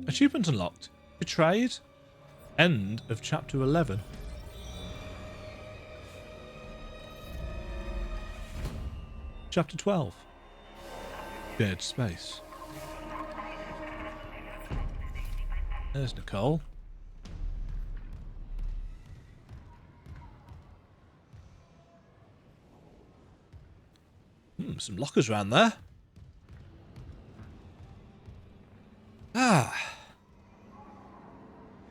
Achievement unlocked. Betrayed. End of chapter 11. Chapter 12. Dead Space. There's Nicole. Some lockers around there.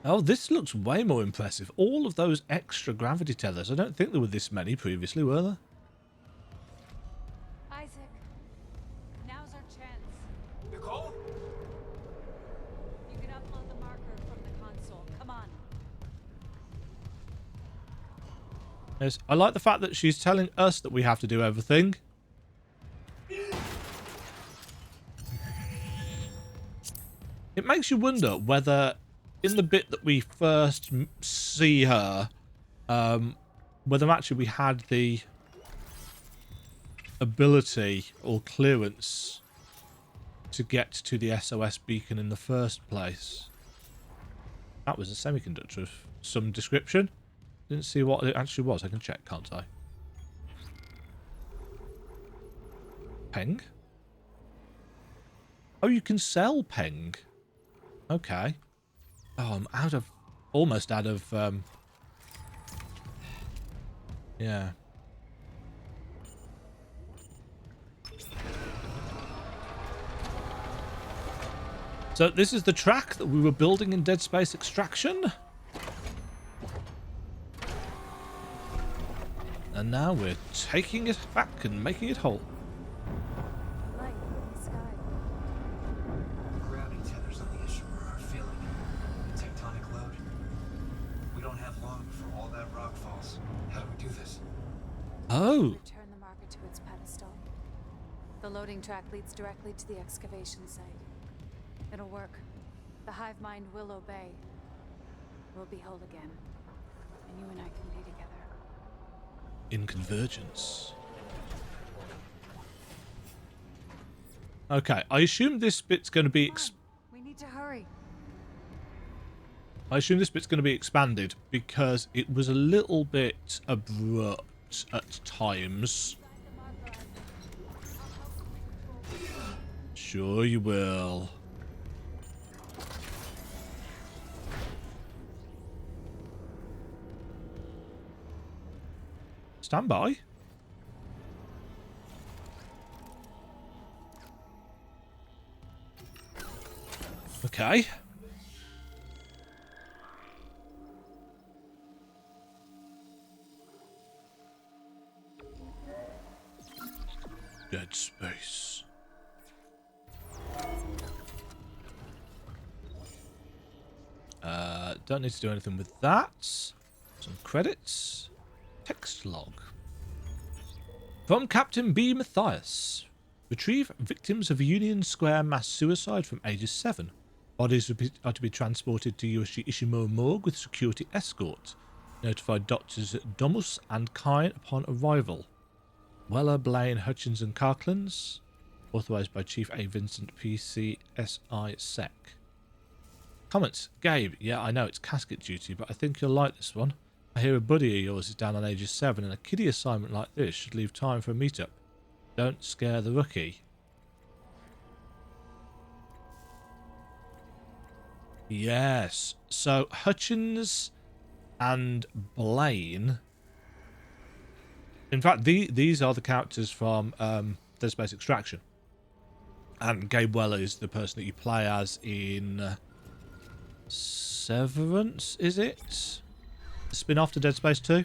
Oh, this looks way more impressive. All of those extra gravity tethers. I don't think there were this many previously, were there? Isaac, now's our chance. Nicole? You can upload the marker from the console. Come on. Yes, I like the fact that she's telling us that we have to do everything. It makes you wonder whether, in the bit that we first see her, whether actually we had the ability or clearance to get to the SOS beacon in the first place. That was a semiconductor of some description. Didn't see what it actually was. I can check, can't I? Peng? Oh, you can sell Peng. Okay. Oh, I'm out of... almost out of... yeah. So this is the track that we were building in Dead Space Extraction. And now we're taking it back and making it whole. Light in the sky. Gravity tethers on the issue are feeling the tectonic load. We don't have long before all that rock falls. How do we do this? Oh. Return the marker to its pedestal. The loading track leads directly to the excavation site. It'll work. The hive mind will obey. We'll be whole again. And you and I can be together. In convergence. Okay, I assume this bit's going to be... We need to hurry. I assume this bit's going to be expanded because it was a little bit abrupt at times. Sure you will. Stand by. Okay. Dead Space. Don't need to do anything with that. Some credits. Text log. From Captain B. Matthias. Retrieve victims of Union Square mass suicide from ages 7. Bodies are to be transported to Yoshi Ishimura morgue with security escort. Notify doctors Domus and Kine upon arrival. Weller, Blaine, Hutchins and Carclins. Authorised by Chief A. Vincent PCSI Sec. Comments. Gabe, yeah, I know it's casket duty, but I think you'll like this one. I hear a buddy of yours is down on ages 7 and a kiddie assignment like this should leave time for a meetup. Don't scare the rookie. Yes. So Hutchins and Blaine. In fact, these are the characters from Dead Space Extraction. And Gabe Weller is the person that you play as in Severance, is it? The spin-off to Dead Space 2?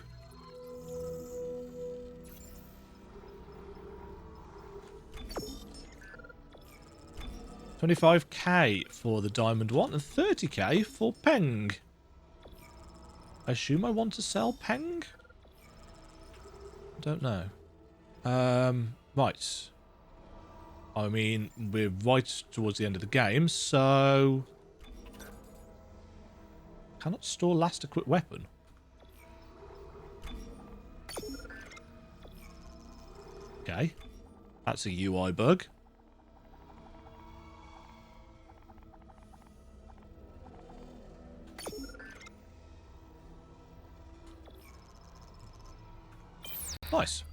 $25k for the diamond one and 30k for Peng. I assume I want to sell Peng? Don't know. Right. I mean, we're right towards the end of the game, so... Cannot store last equipped weapon. Okay. That's a UI bug. Nice.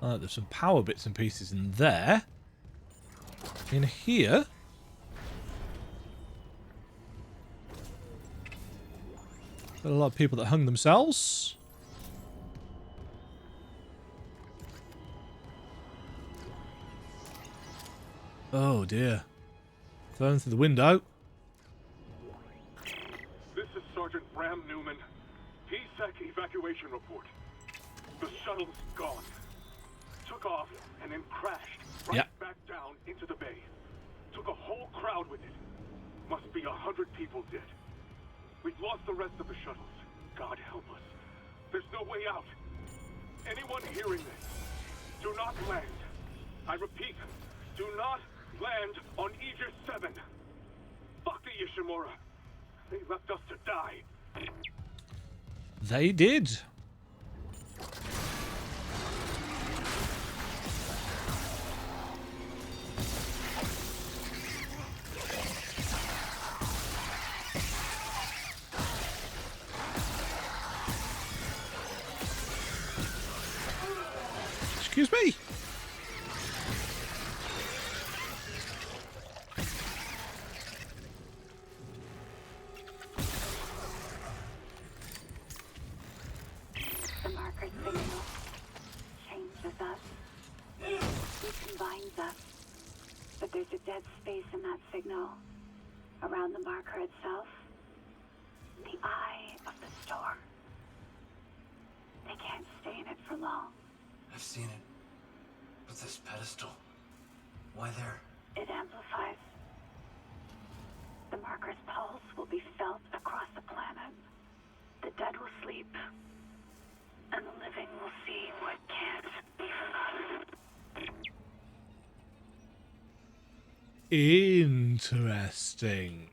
There's some power bits and pieces in there. In here. Got a lot of people that hung themselves. Oh dear. Thrown through the window. This is Sergeant Bram Newman. PSEC evacuation report. The shuttle's gone. Took off and then crashed right back down into the bay. Took a whole crowd with it. Must be 100 people dead. We've lost the rest of the shuttles. God help us. There's no way out. Anyone hearing this, do not land. I repeat, do not land on Aegis 7. Fuck the Ishimura. They left us to die. They did. Excuse me. The marker signal changes us. It combines us. But there's a dead space in that signal. Around the marker itself. The eye of the storm. They can't stay in it for long. I've seen it. But this pedestal, why there? It amplifies. The marker's pulse will be felt across the planet. The dead will sleep. And the living will see what can't be forgotten. Interesting.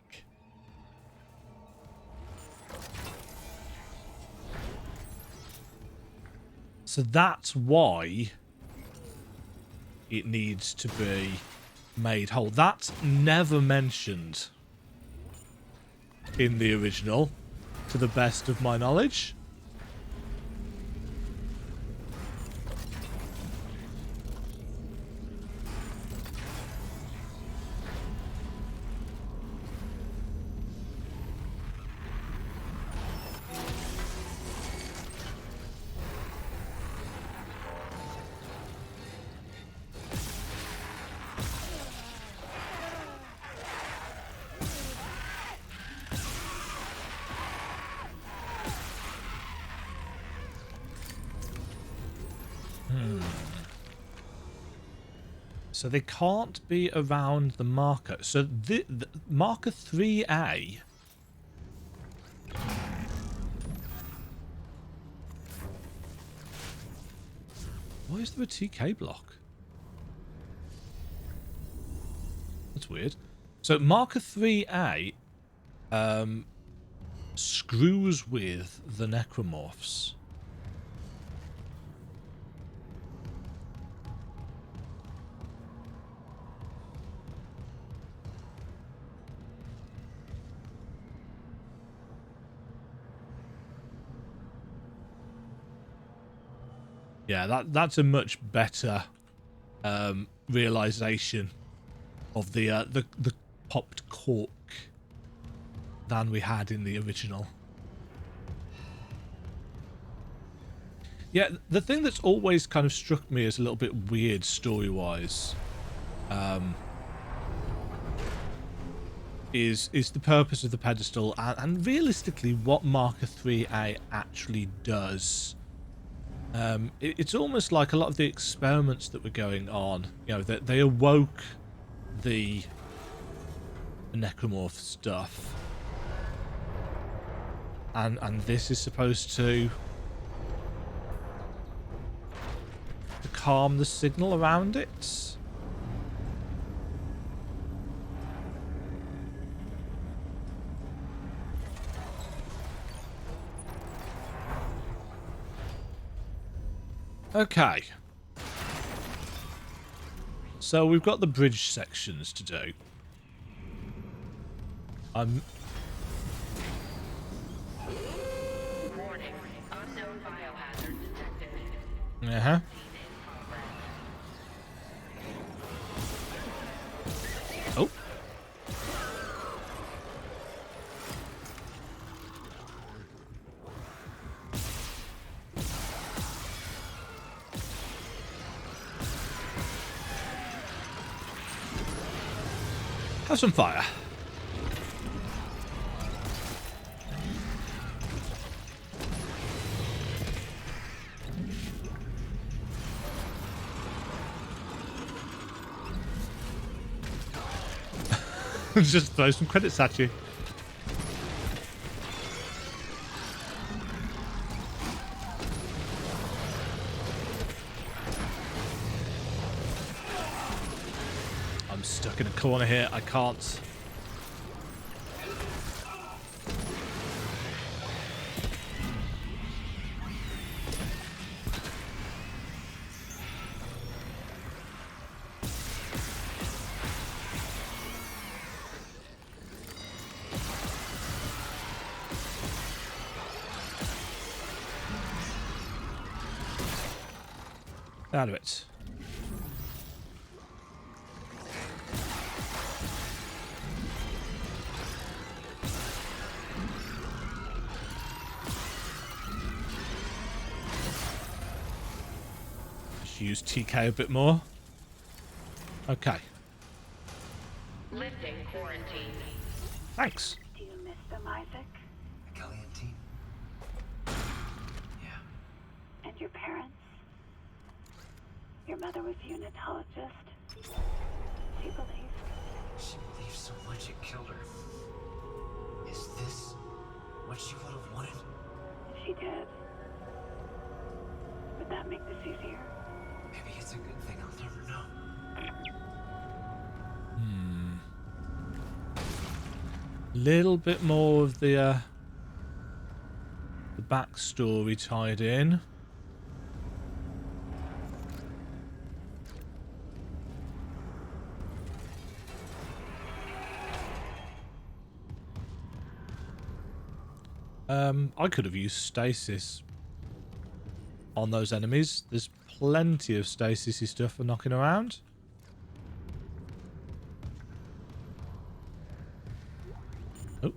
So that's why it needs to be made whole. That's never mentioned in the original, to the best of my knowledge. So they can't be around the marker. So the marker 3A. Why is there a TK block? That's weird. So marker 3A screws with the necromorphs. Yeah, that's a much better realization of the popped cork than we had in the original. Yeah, the thing that's always kind of struck me as a little bit weird story-wise is the purpose of the pedestal and realistically what marker 3A actually does. It's almost like a lot of the experiments that were going on, you know, that they awoke the necromorph stuff, and this is supposed to calm the signal around it. Okay. So we've got the bridge sections to do. I'm... Warning. Unknown biohazard detected. Uh-huh. Oh. Have some fire. Just throw some credits at you. I'm stuck in a corner here. I can't. Out of it. Just use TK a bit more. Okay. Lifting quarantine. Thanks. Do you miss them, Isaac? The Kellyan team? Yeah. And your parents? Your mother was a unitologist. She believed. She believed so much it killed her. Is this what she would have wanted? If she did, would that make this easier? Maybe it's a good thing I'll never know. Little bit more of the backstory tied in. I could have used stasis on those enemies. There's plenty of stasis-y stuff for knocking around. Oh.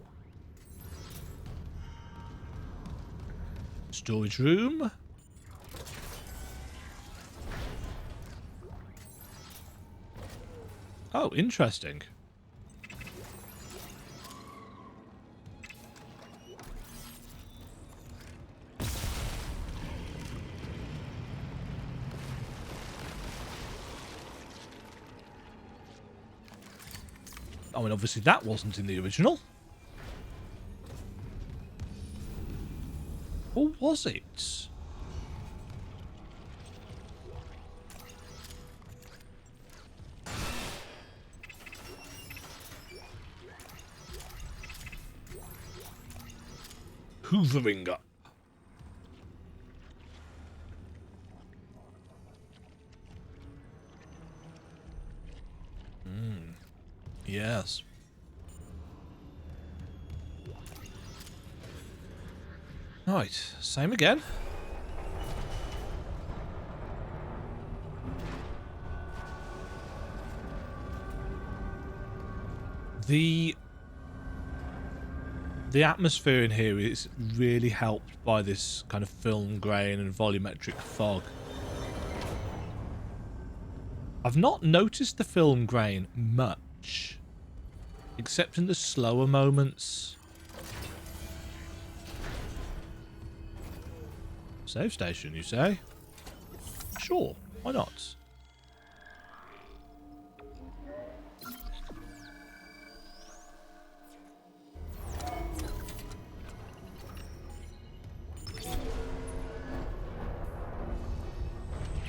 Storage room. Oh, interesting. I mean, obviously that wasn't in the original. Or was it? Hoovering up. Yes. Right, same again. The atmosphere in here is really helped by this kind of film grain and volumetric fog. I've not noticed the film grain much, except in the slower moments. Save station, you say? Sure, why not?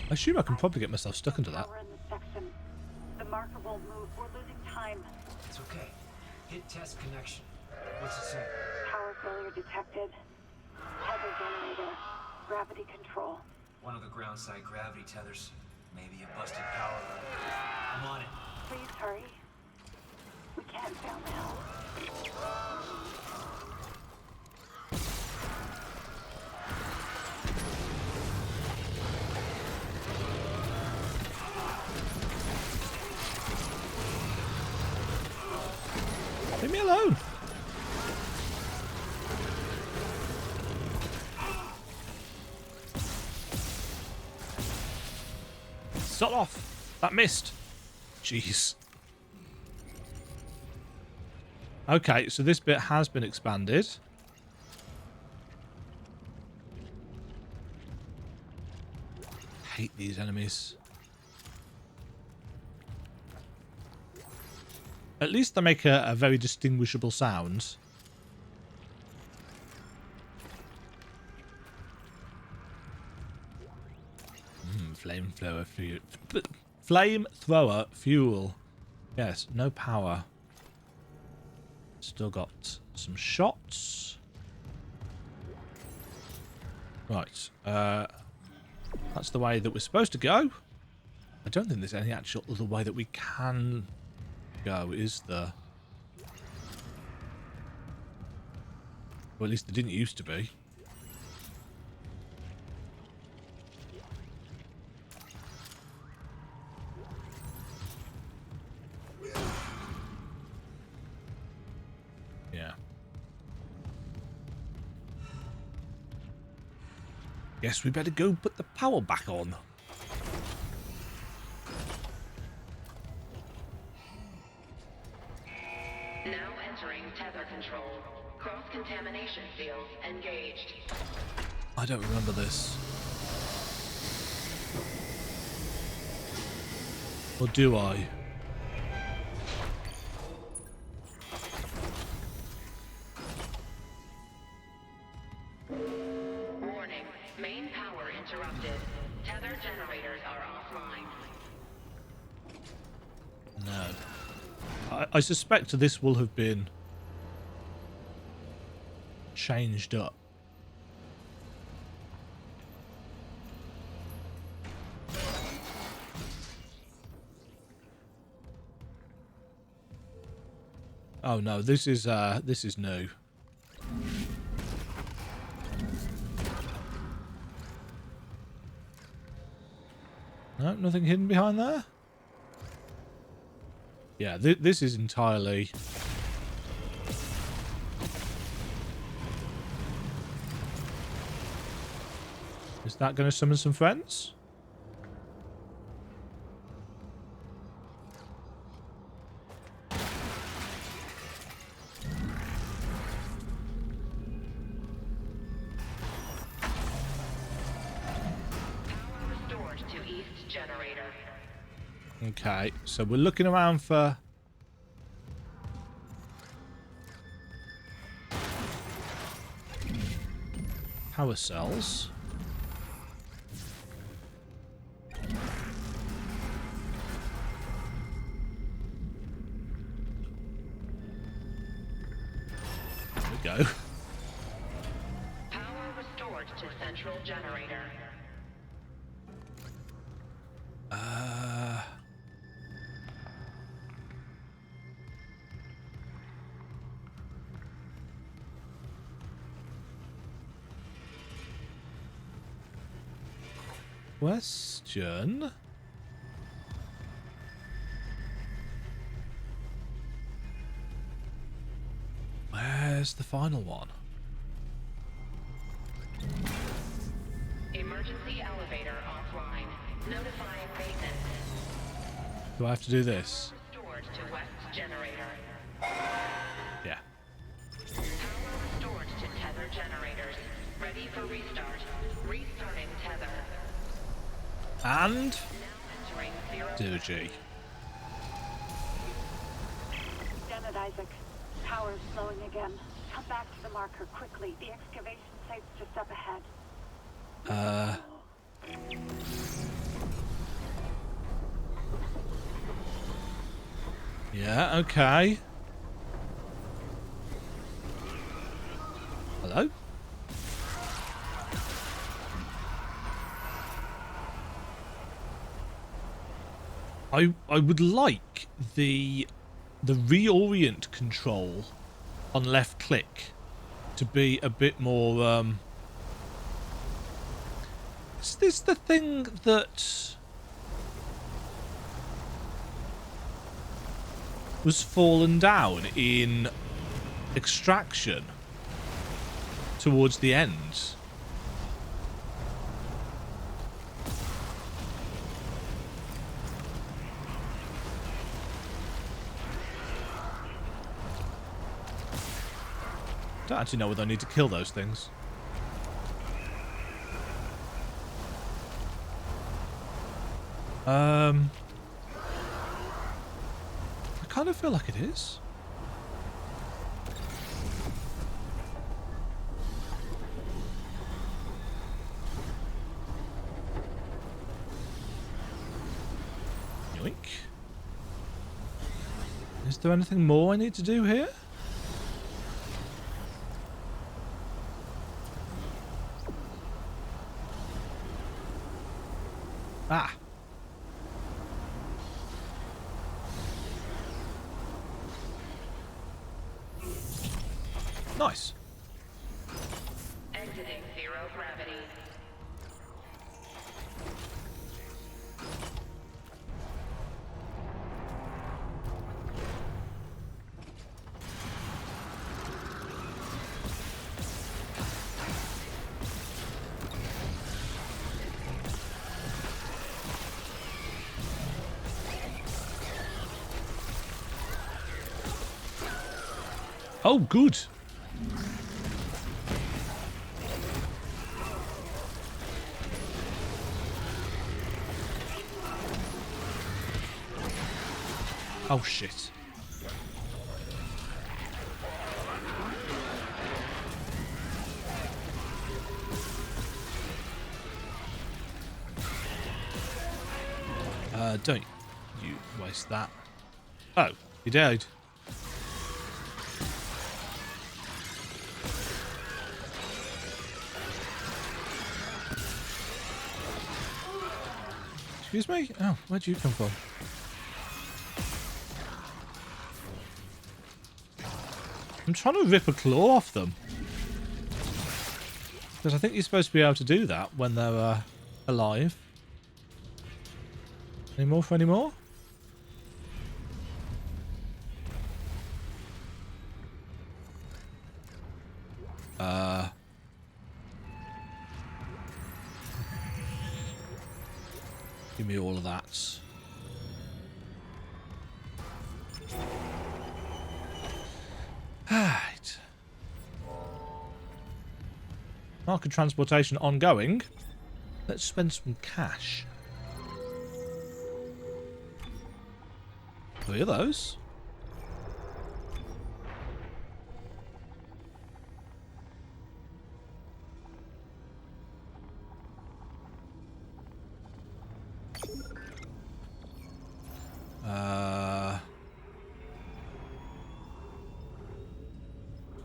I assume I can probably get myself stuck into that. We're in the section. The marker won't move. We're losing time. It's okay. Hit test connection. What's it say? Power failure detected. Tether generator. Gravity control. One of the ground side gravity tethers. Maybe a busted power line. I'm on it. Please hurry. We can't fail now. Leave me alone. Sod off. That missed. Jeez. Okay, so this bit has been expanded. Hate these enemies. At least they make a very distinguishable sound. Flamethrower fuel. Flamethrower fuel. Yes, no power. Still got some shots. Right. That's the way that we're supposed to go. I don't think there's any actual other way that we can go, is there? Well, at least there didn't used to be. Yeah. Guess we better go put the power back on. Now entering tether control. Cross-contamination field engaged. I don't remember this. Or do I? Warning. Main power interrupted. Tether generators are offline. No. I suspect this will have been changed up. Oh no, this is new. No, nothing hidden behind there. Yeah, this is entirely. Is that going to summon some friends? Okay, so we're looking around for power cells. There we go. Power restored to central generator. Question. Where's the final one? Emergency elevator offline. Notifying maintenance. Do I have to do this? Restored to west generator. Yeah. Power restored to tether generators. Ready for restart. Restarting tether. And Now entering zero. Demajen. Damn it, Isaac. Power's slowing again. Come back to the marker quickly. The excavation site's just up ahead. Yeah, okay. Hello? I would like the the reorient control on left click to be a bit more is this the thing that was fallen down in Extraction towards the end? Don't actually know whether I need to kill those things. I kind of feel like it is. Yoink. Is there anything more I need to do here? Ah. Nice. Exiting zero gravity. Oh, good. Oh, shit. Don't you waste that. Oh, he died. Excuse me? Oh, where'd you come from? I'm trying to rip a claw off them. Because I think you're supposed to be able to do that when they're alive. Any more for any more? Give me all of that. Right. Market transportation ongoing. Let's spend some cash. 3 of those.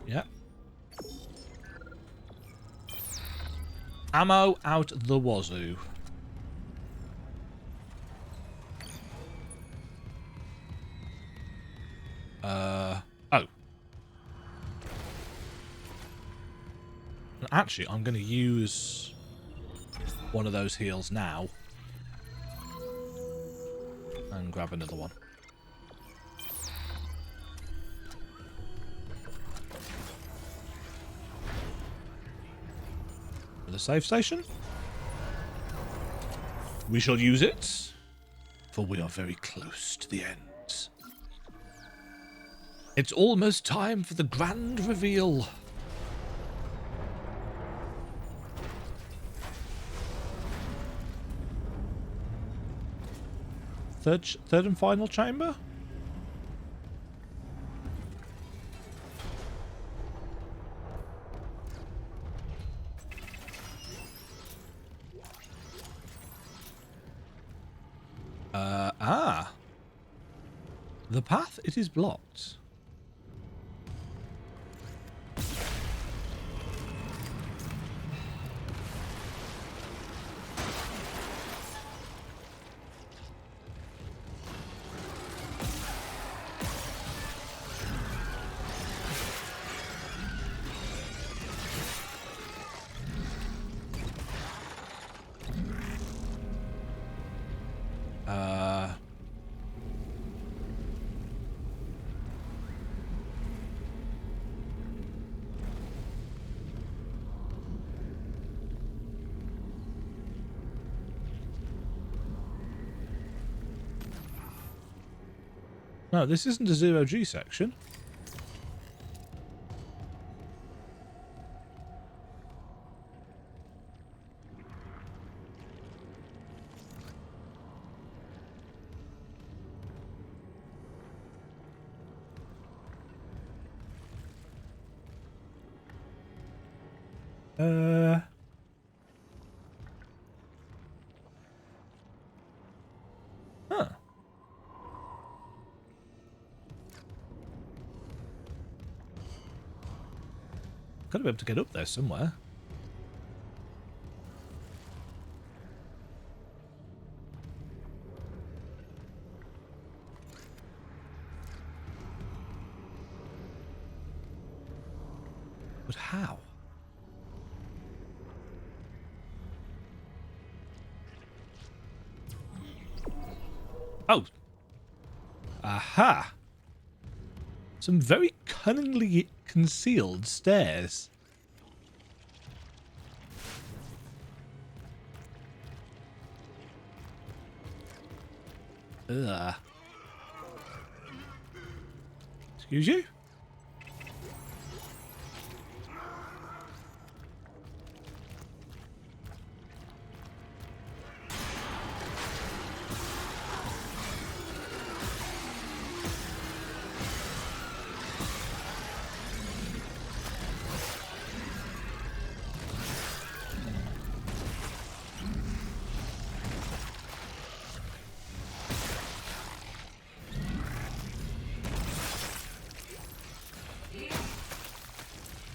Yeah. Ammo out the wazoo. Oh. Actually, I'm going to use one of those heals now. And grab another one. The save station. We shall use it, for we are very close to the end. It's almost time for the grand reveal. Third and final chamber? The path, it is blocked. No, this isn't a 0G section. Huh. Gotta be able to get up there somewhere. But how? Oh. Aha. Some very cunningly concealed stairs. Ugh. Excuse you?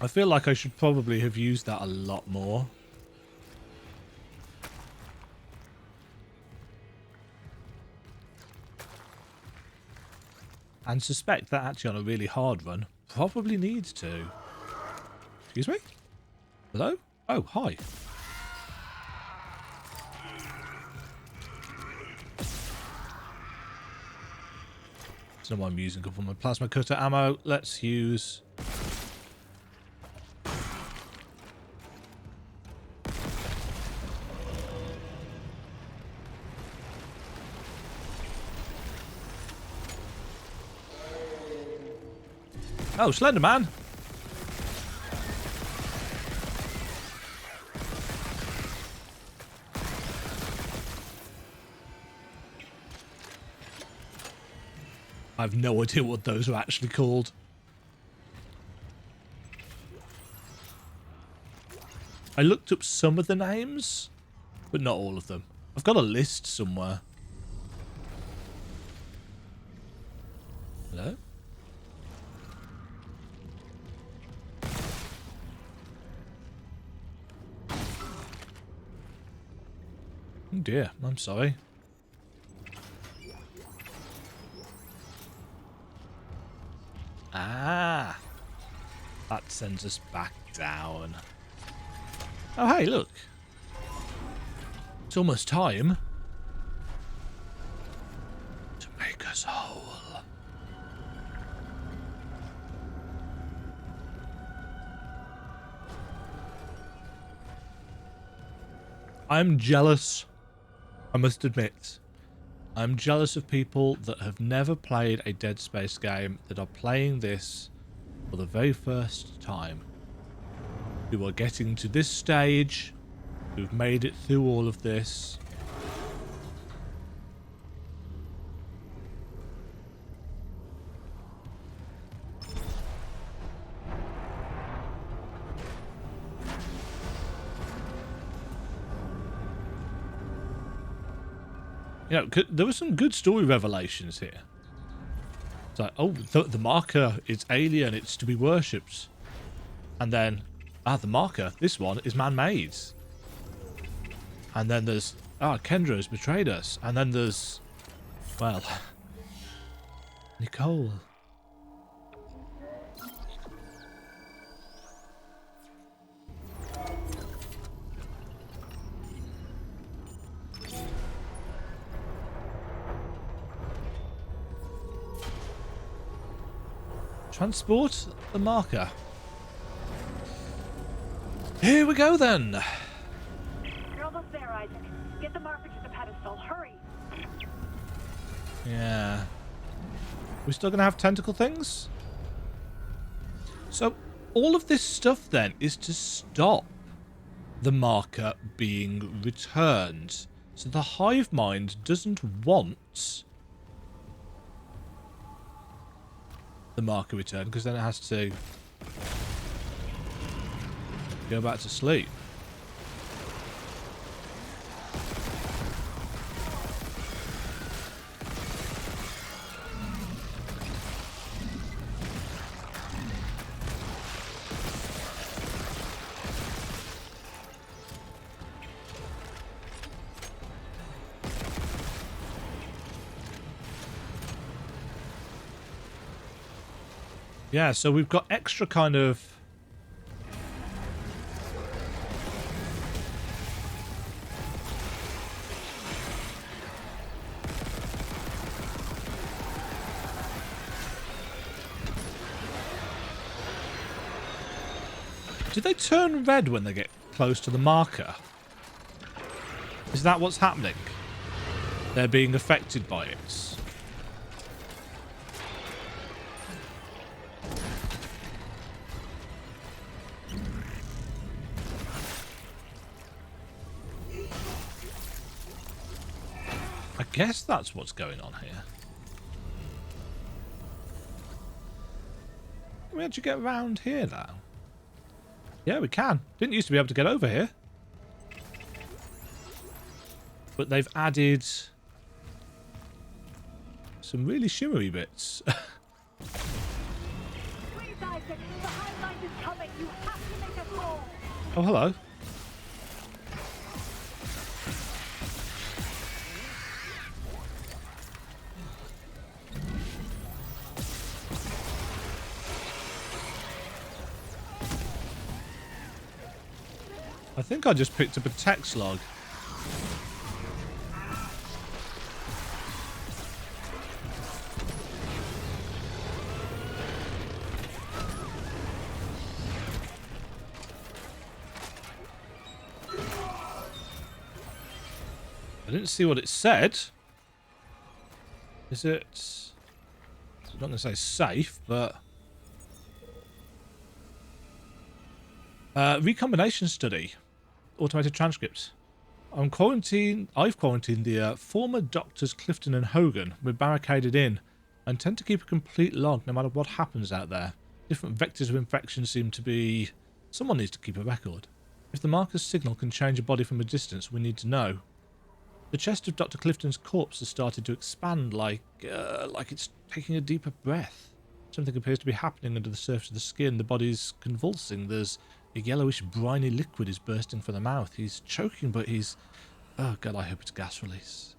I feel like I should probably have used that a lot more. And suspect that actually on a really hard run probably needs to. Excuse me? Hello? Oh, hi. So I'm using up all my plasma cutter ammo. Let's use... Oh, Slender Man. I have no idea what those are actually called. I looked up some of the names, but not all of them. I've got a list somewhere. Hello? Oh dear, I'm sorry. Ah, that sends us back down. Oh hey, look. It's almost time to make us whole. I'm jealous. I must admit, I'm jealous of people that have never played a Dead Space game that are playing this for the very first time. Who are getting to this stage, who've made it through all of this. You know, there were some good story revelations here. It's like, oh, the marker is alien, it's to be worshipped. And then, the marker, this one, is man-made. And then there's, Kendra has betrayed us. And then there's, well, Nicole. Transport the marker. Here we go then. You're almost there, Isaac. Get the marker to the pedestal. Hurry. Yeah. We're still going to have tentacle things? So all of this stuff then is to stop the marker being returned. So the hive mind doesn't want the marker returned, because then it has to go back to sleep. Yeah, so we've got extra kind of... Do they turn red when they get close to the marker? Is that what's happening? They're being affected by it. I guess that's what's going on here. Can we actually get around here now? Yeah, we can. Didn't used to be able to get over here. But they've added some really shimmery bits. Oh, hello. I think I just picked up a text log. I didn't see what it said. Is it... I'm not going to say safe, but... recombination study. Automated transcript. I've quarantined the former doctors Clifton and Hogan. We're barricaded in and tend to keep a complete log no matter what happens out there. Different vectors of infection seem to be... Someone needs to keep a record. If the marker's signal can change a body from a distance, we need to know. The chest of Dr. Clifton's corpse has started to expand like it's taking a deeper breath. Something appears to be happening under the surface of the skin. The body's convulsing. There's a yellowish, briny liquid is bursting from the mouth. He's choking, but he's... Oh, God, I hope it's gas release.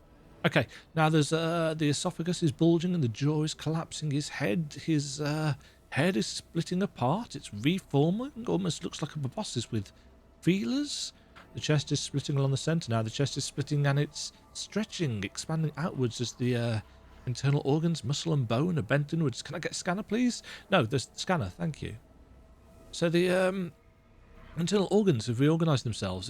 Okay, now there's the esophagus is bulging and the jaw is collapsing. His head is splitting apart. It's reforming. Almost looks like a proboscis with feelers. The chest is splitting along the centre now. The chest is splitting and it's stretching, expanding outwards as the internal organs, muscle and bone are bent inwards. Can I get a scanner, please? No, the scanner, thank you. So the internal organs have reorganised themselves.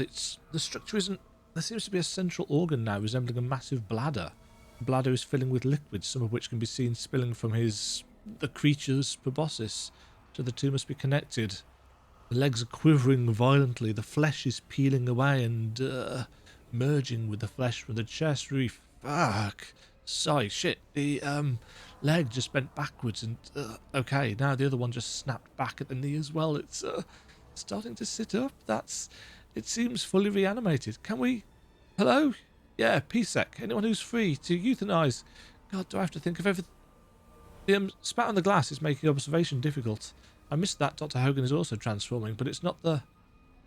The structure isn't... There seems to be a central organ now resembling a massive bladder. The bladder is filling with liquids, some of which can be seen spilling from the creature's proboscis. So the two must be connected. The legs are quivering violently. The flesh is peeling away and merging with the flesh from the chest. Fuck. Sorry, shit. The leg just bent backwards and... okay, now the other one just snapped back at the knee as well. It's starting to sit up. It seems fully reanimated. Can we... Hello? Yeah, PSEC. Anyone who's free to euthanize. God, do I have to think of everything? The spat on the glass is making observation difficult. I missed that Dr. Hogan is also transforming, but it's not the...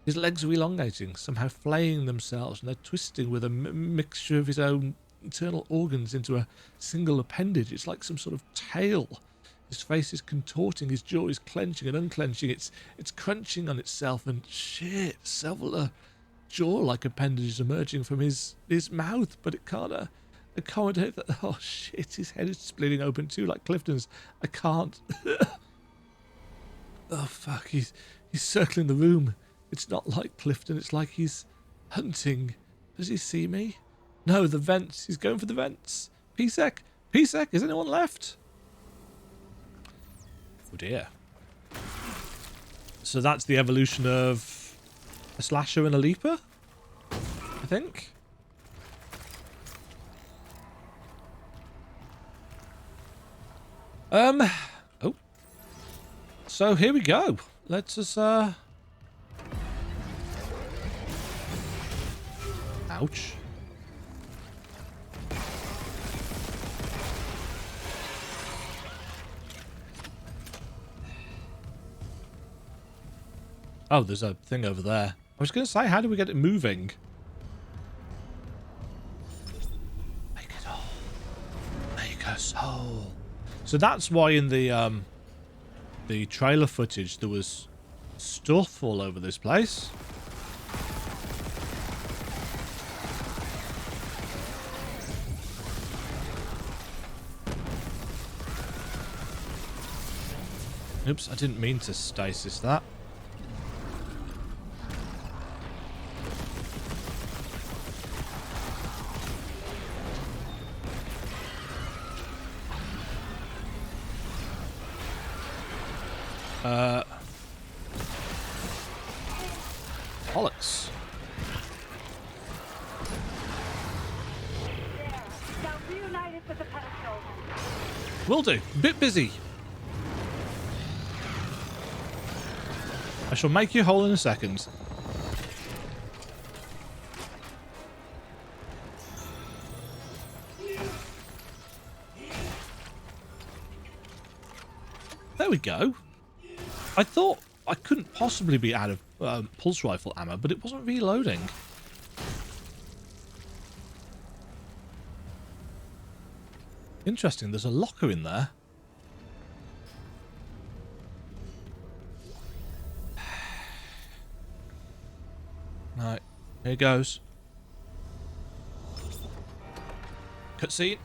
His legs are elongating, somehow flaying themselves, and they're twisting with a mixture of his own internal organs into a single appendage. It's like some sort of tail. His face is contorting, his jaw is clenching and unclenching. It's crunching on itself, and shit, several jaw-like appendages emerging from his mouth, but it can't accommodate that. Oh shit, his head is splitting open too, like Clifton's. I can't. Oh fuck, he's circling the room. It's not like Clifton, it's like he's hunting. Does he see me? No, the vents. He's going for the vents. PSEC, PSEC, is anyone left? Oh dear. So that's the evolution of a slasher and a leaper, I think. Oh. So here we go. Let's just, ouch. Oh, there's a thing over there. I was going to say, how do we get it moving? Make it whole. Make us whole. So that's why in the trailer footage there was stuff all over this place. Oops, I didn't mean to stasis that. Bollocks. Now reunite it with the pedestal. Will do. Bit busy. I shall make you whole in a second. There we go. I thought I couldn't possibly be out of pulse rifle ammo, but it wasn't reloading. Interesting, there's a locker in there. Right, here goes. Cutscene.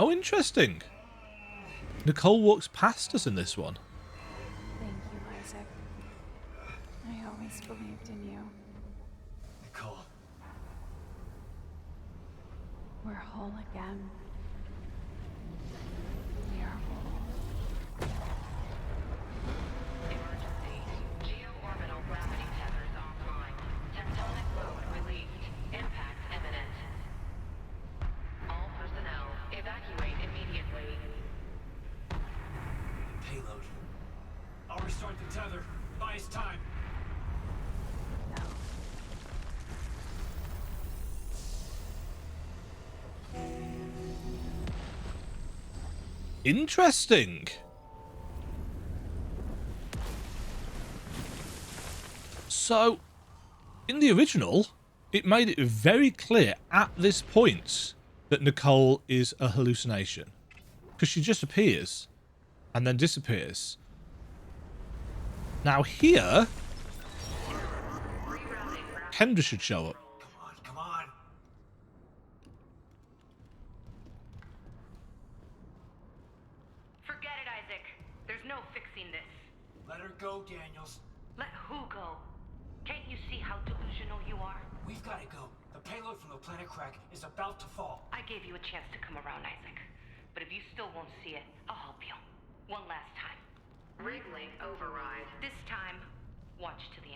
Oh, interesting. Nicole walks past us in this one. Thank you, Isaac. I always believed in you. Nicole. We're whole again. We are whole. Emergency. Geo-orbital gravity tethers offline. Tectonic load released. Impact imminent. All personnel, evacuate immediately. Payload. I'll restart the tether. Buy us time. No. Interesting. So, in the original, it made it very clear at this point that Nicole is a hallucination. Because she just appears and then disappears. Now here, Kendra should show up. Come on, come on. Forget it, Isaac. There's no fixing this. Let her go, Daniels. Let who go? Can't you see how delusional you are? We've got to go. The payload from the planet crack is about to fall. I gave you a chance to come around, Isaac. But if you still won't see it, I'll help you. One last time. Rig link override. This time, watch to the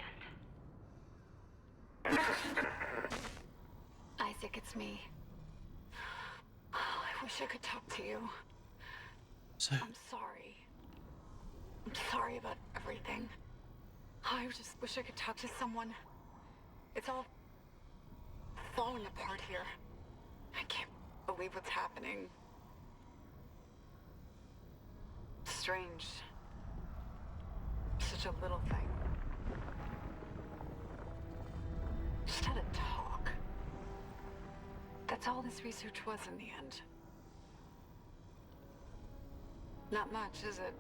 end. Isaac, it's me. Oh, I wish I could talk to you. So, I'm sorry. I'm sorry about everything. I just wish I could talk to someone. It's all falling apart here. I can't believe what's happening. Strange. Such a little thing. Just had a talk. That's all this research was in the end. Not much, is it?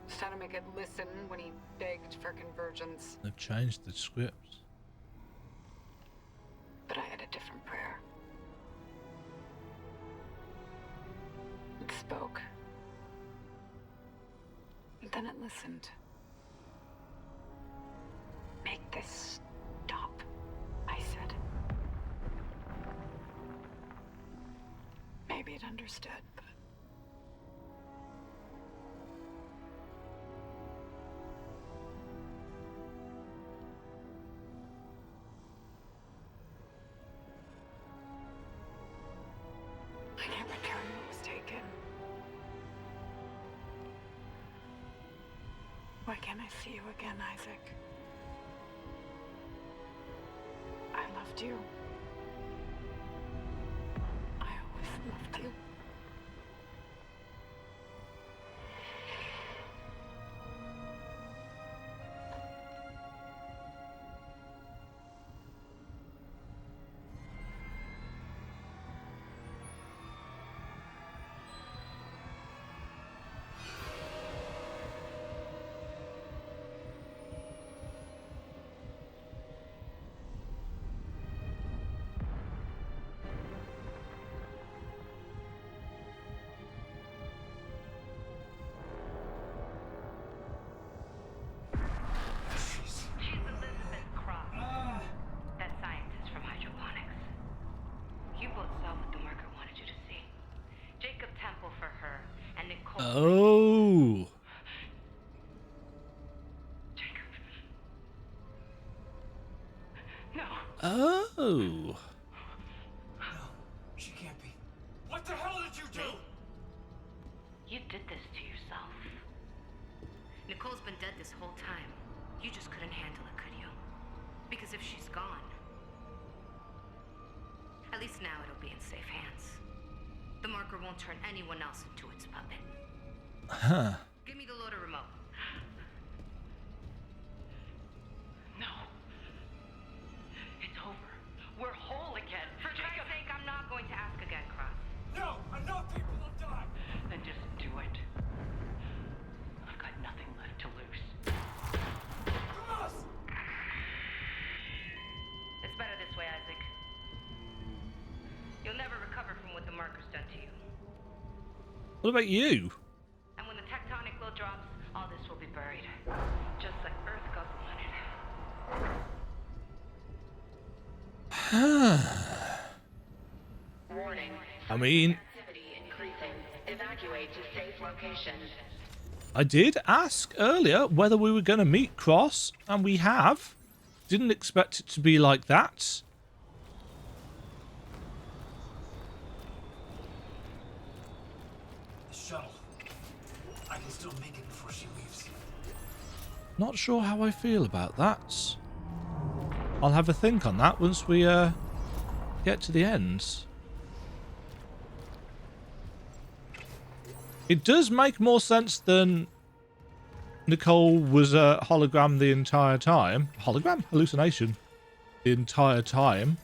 Just had to make it listen when he begged for convergence. they've changed the script. different prayer. It spoke. And then it listened. Make this stop, I said. Maybe it understood, but... I can't return what was taken. Why can't I see you again, Isaac? I loved you. I always loved you. Oh. No. Oh. No, she can't be. What the hell did you do? You did this to yourself. Nicole's been dead this whole time. You just couldn't handle it, could you? Because if she's gone, at least now it'll be in safe hands. The marker won't turn anyone else into its puppet. Huh. Give me the loader remote. No. It's over. We're whole again. For Christ's sake, I'm not going to ask again, Cross. No, enough people have died. Then just do it. I've got nothing left to lose. Cross! It's better this way, Isaac. You'll never recover from what the marker's done to you. What about you? And when the tectonic load drops, all this will be buried. Just like Earth doesn't want it. Warning. I mean, Activity increasing. Evacuate to safe location. I did ask earlier whether we were going to meet Cross, and we have. Didn't expect it to be like that. The shuttle. I can still make it before she leaves. Not sure how I feel about that. I'll have a think on that once we get to the end. It does make more sense than Nicole was a hologram the entire time. Hologram? Hallucination. The entire time.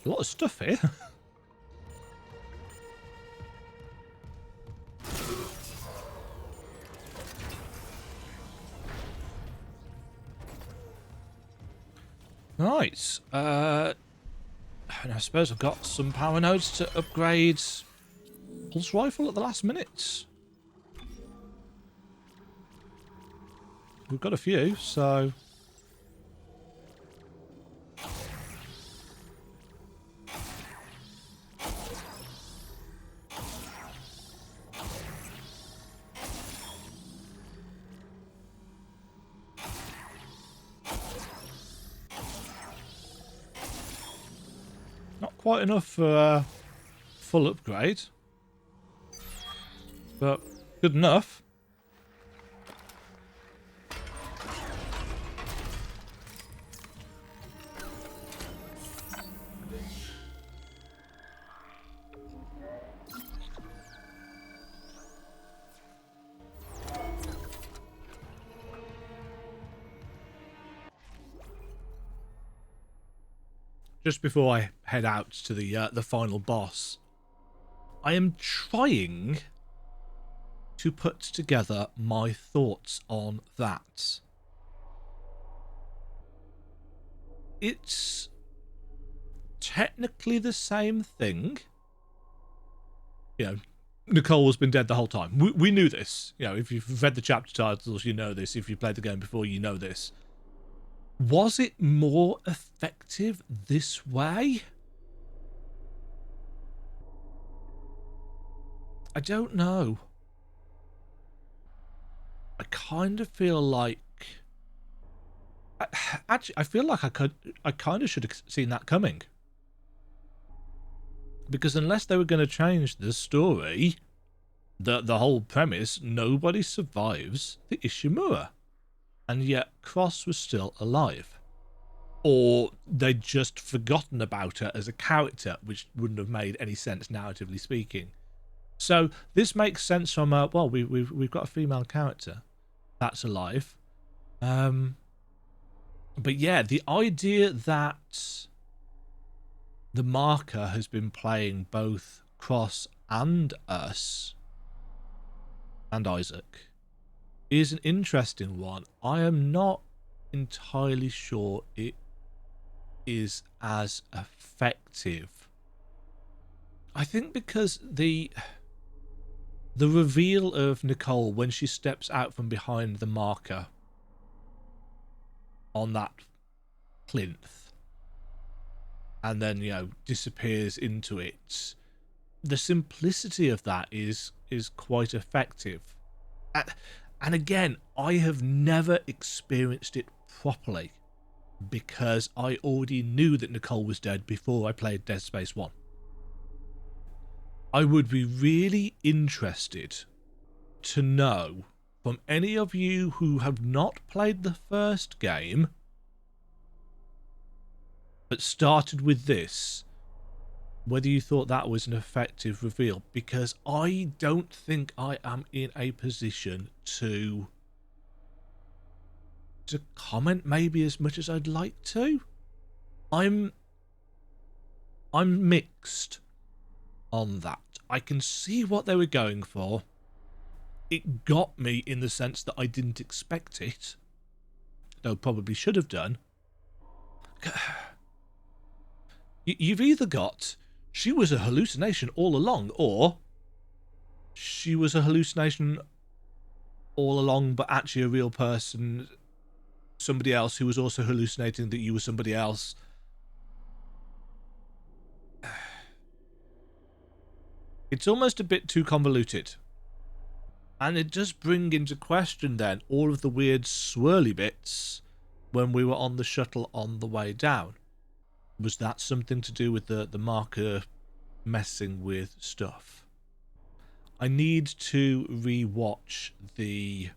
A lot of stuff here. Right. And I suppose I've got some power nodes to upgrade pulse rifle at the last minute. We've got a few, so... Not quite enough for a full upgrade, but good enough. just before I head out to the final boss, I am trying to put together my thoughts on that. It's technically the same thing. You know, Nicole's been dead the whole time. We knew this. You know, if you've read the chapter titles, you know this. If you've played the game before, you know this. Was it more effective this way? I don't know. I kind of feel like... Actually, I feel like I kind of should have seen that coming. Because unless they were going to change the story, the whole premise, nobody survives the Ishimura. And yet Cross was still alive. Or they'd just forgotten about her as a character, which wouldn't have made any sense narratively speaking. So this makes sense from, well, we've got a female character that's alive. But yeah, the idea that the marker has been playing both Cross and us and Isaac is an interesting one. I am not entirely sure it is as effective. I think because the reveal of Nicole when she steps out from behind the marker on that plinth and then, you know, disappears into it, the simplicity of that is quite effective. And again, I have never experienced it properly because I already knew that Nicole was dead before I played Dead Space 1. I would be really interested to know from any of you who have not played the first game but started with this, whether you thought that was an effective reveal, because I don't think I am in a position to comment maybe as much as I'd like to. I'm mixed on that. I can see what they were going for. It got me in the sense that I didn't expect it, though probably should have done. You've either got she was a hallucination all along, or she was a hallucination all along but actually a real person, somebody else who was also hallucinating that you were somebody else. It's almost a bit too convoluted. And it does bring into question then all of the weird swirly bits when we were on the shuttle on the way down. Was that something to do with the marker messing with stuff? I need to re-watch the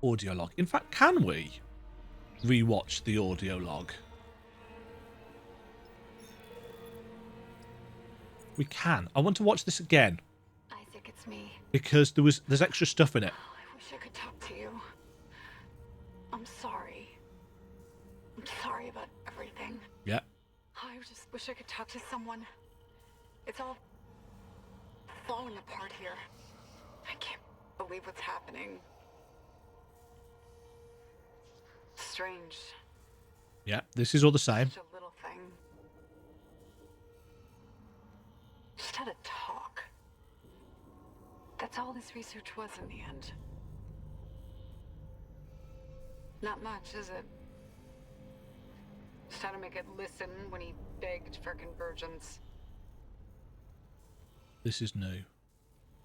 audio log. In fact, can we re-watch the audio log? We can. I want to watch this again. Isaac, it's me. Because there's extra stuff in it. I wish I could talk to you. I'm sorry. I'm sorry about everything. Yeah. I just wish I could talk to someone. It's all falling apart here. I can't believe what's happening. Strange. Yeah, this is all the same. Such a little thing. Just had a talk. That's all this research was in the end. Not much, is it? Just how to make it listen when he begged for convergence. This is new.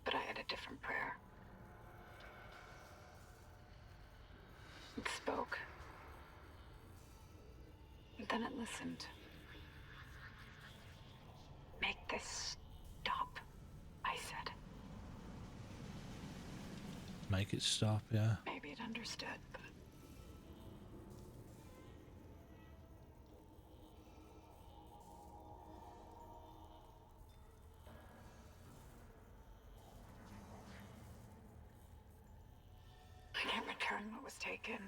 But I had a different prayer. It spoke. And then it listened. Make this stop, I said. Make it stop, yeah. Maybe it understood, but... I can't return what was taken.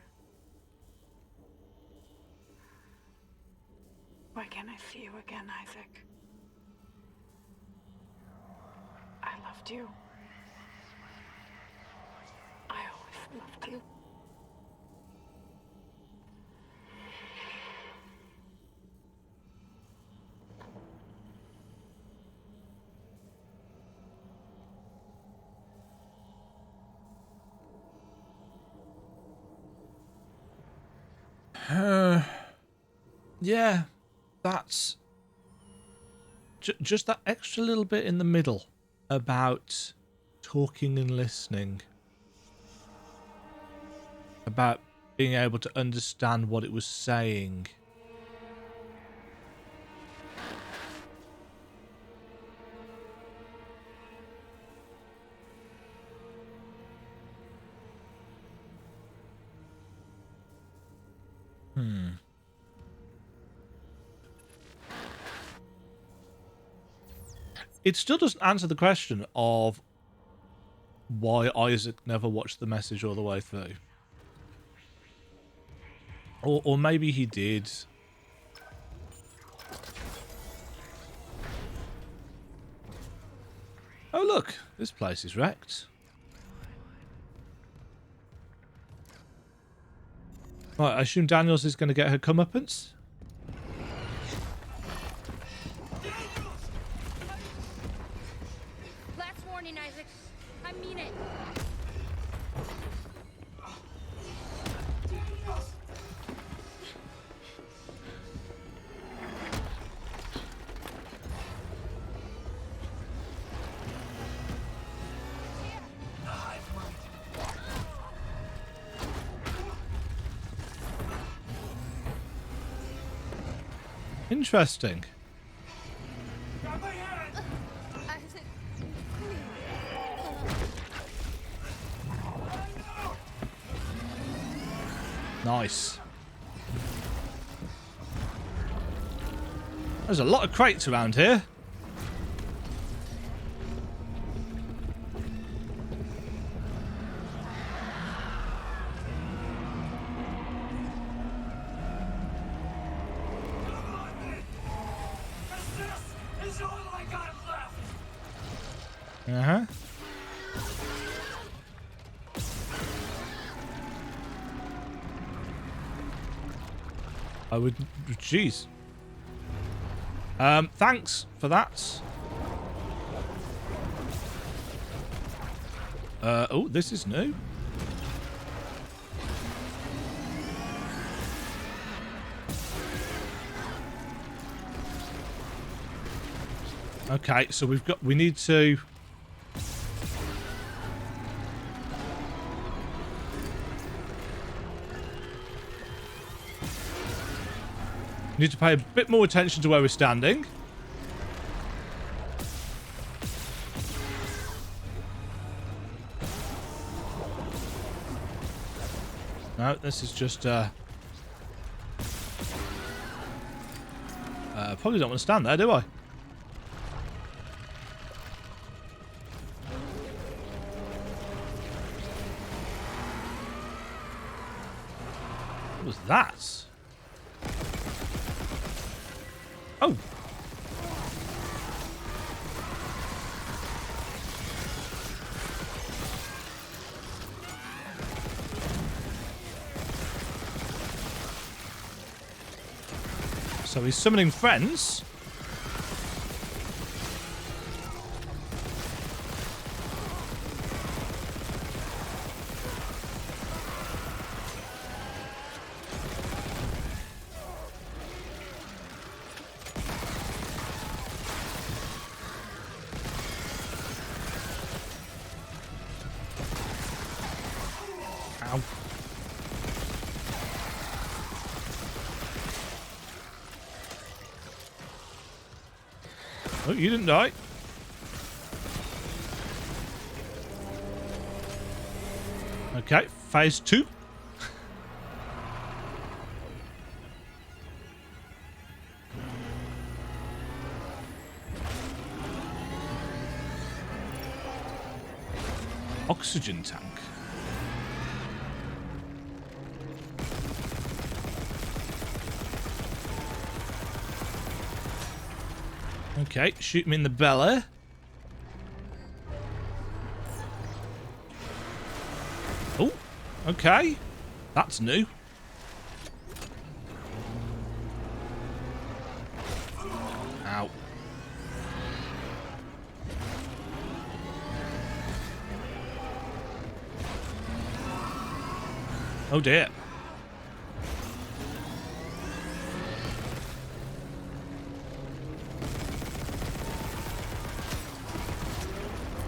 Why can't I see you again, Isaac? I loved you. I always loved you. Yeah, that's just that extra little bit in the middle about talking and listening, about being able to understand what it was saying. It still doesn't answer the question of why Isaac never watched the message all the way through. Or maybe he did. Oh look, this place is wrecked. Right, I assume Daniels is going to get her comeuppance. Last warning, Isaac. I mean it. Interesting. Isaac. Nice. There's a lot of crates around here. Uh-huh. I would... Jeez. Thanks for that. Oh, this is new. Okay, so we need to... Need to pay a bit more attention to where we're standing. No, this is just probably don't want to stand there, do I? What was that? Oh. So he's summoning friends. Ow. Oh, you didn't die. Okay, phase 2. Oxygen tank. Okay, shoot him in the belly. Oh, okay. That's new. Ow. Oh dear.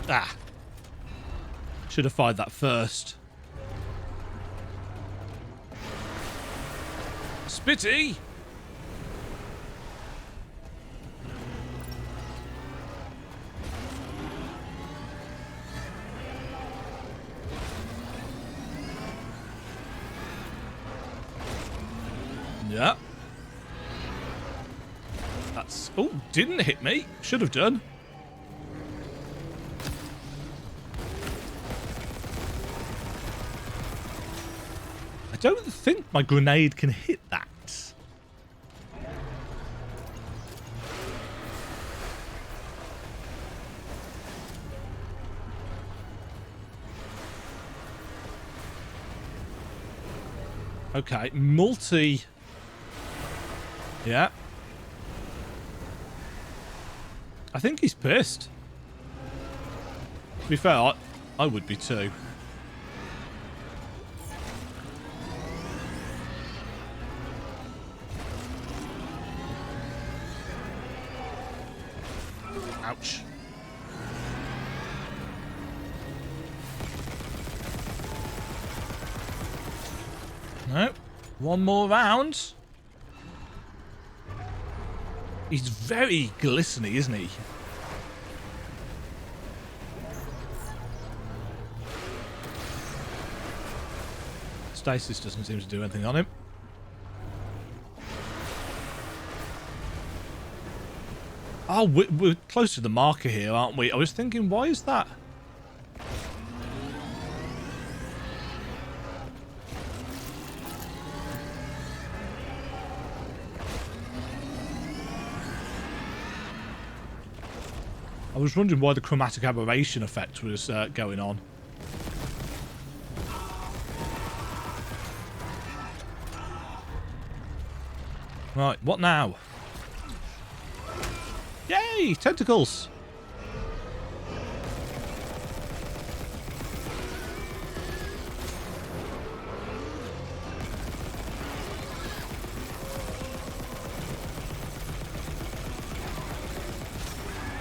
Ah. Should have fired that first. Spitty! Yeah. That's... Oh, didn't hit me. Should have done. I don't think my grenade can hit that. Okay, multi... Yeah. I think he's pissed. To be fair, I would be too. Ouch. No. One more round. He's very glistening, isn't he? Stasis doesn't seem to do anything on him. Oh, we're close to the marker here, aren't we? I was thinking, why is that? I was wondering why the chromatic aberration effect was going on. Right, what now? Yay, tentacles!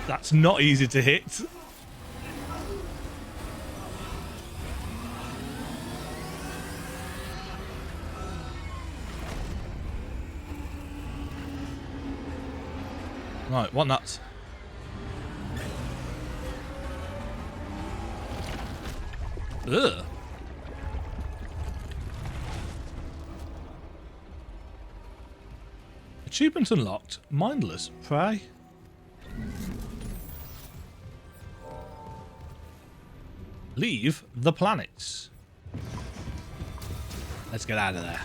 That's not easy to hit. Right, what nuts? Ugh. Achievement unlocked. Mindless prey. Leave the planets. Let's get out of there.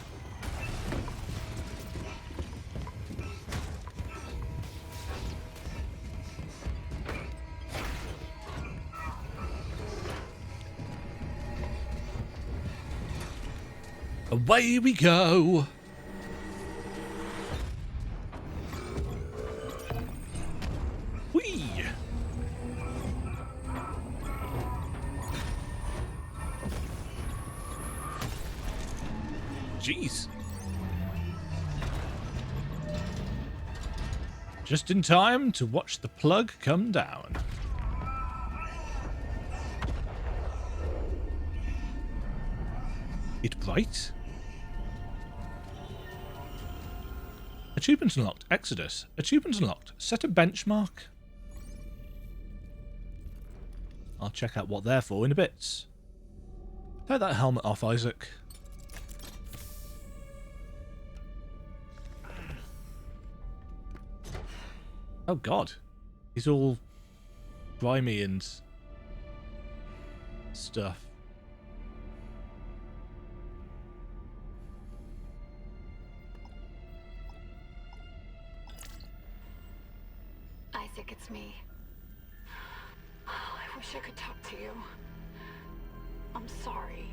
Away we go. Whee! Jeez. Just in time to watch the plug come down. It bright. Achievement unlocked. Exodus. Achievement unlocked. Set a benchmark. I'll check out what they're for in a bit. Take that helmet off, Isaac. Oh god. He's all grimy and stuff. Isaac, it's me. I wish I could talk to you. I'm sorry.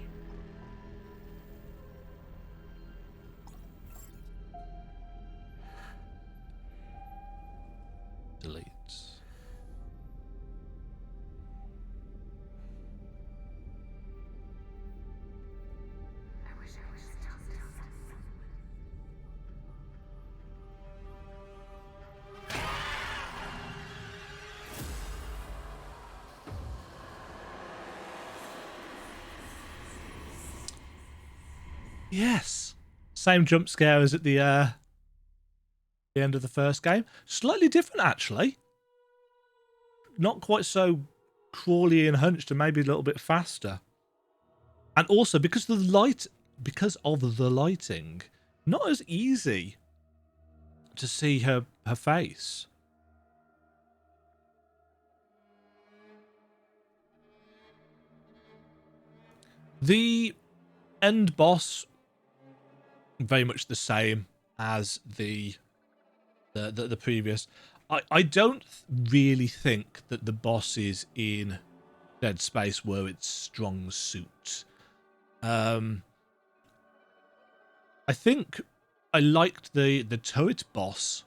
Delete. Yes. Same jump scare as at the end of the first game. Slightly different, actually. Not quite so crawly and hunched, and maybe a little bit faster. And also because of the lighting, not as easy to see her face. The end boss, very much the same as the previous. I don't really think that the bosses in Dead Space were its strong suit. I think I liked the turret boss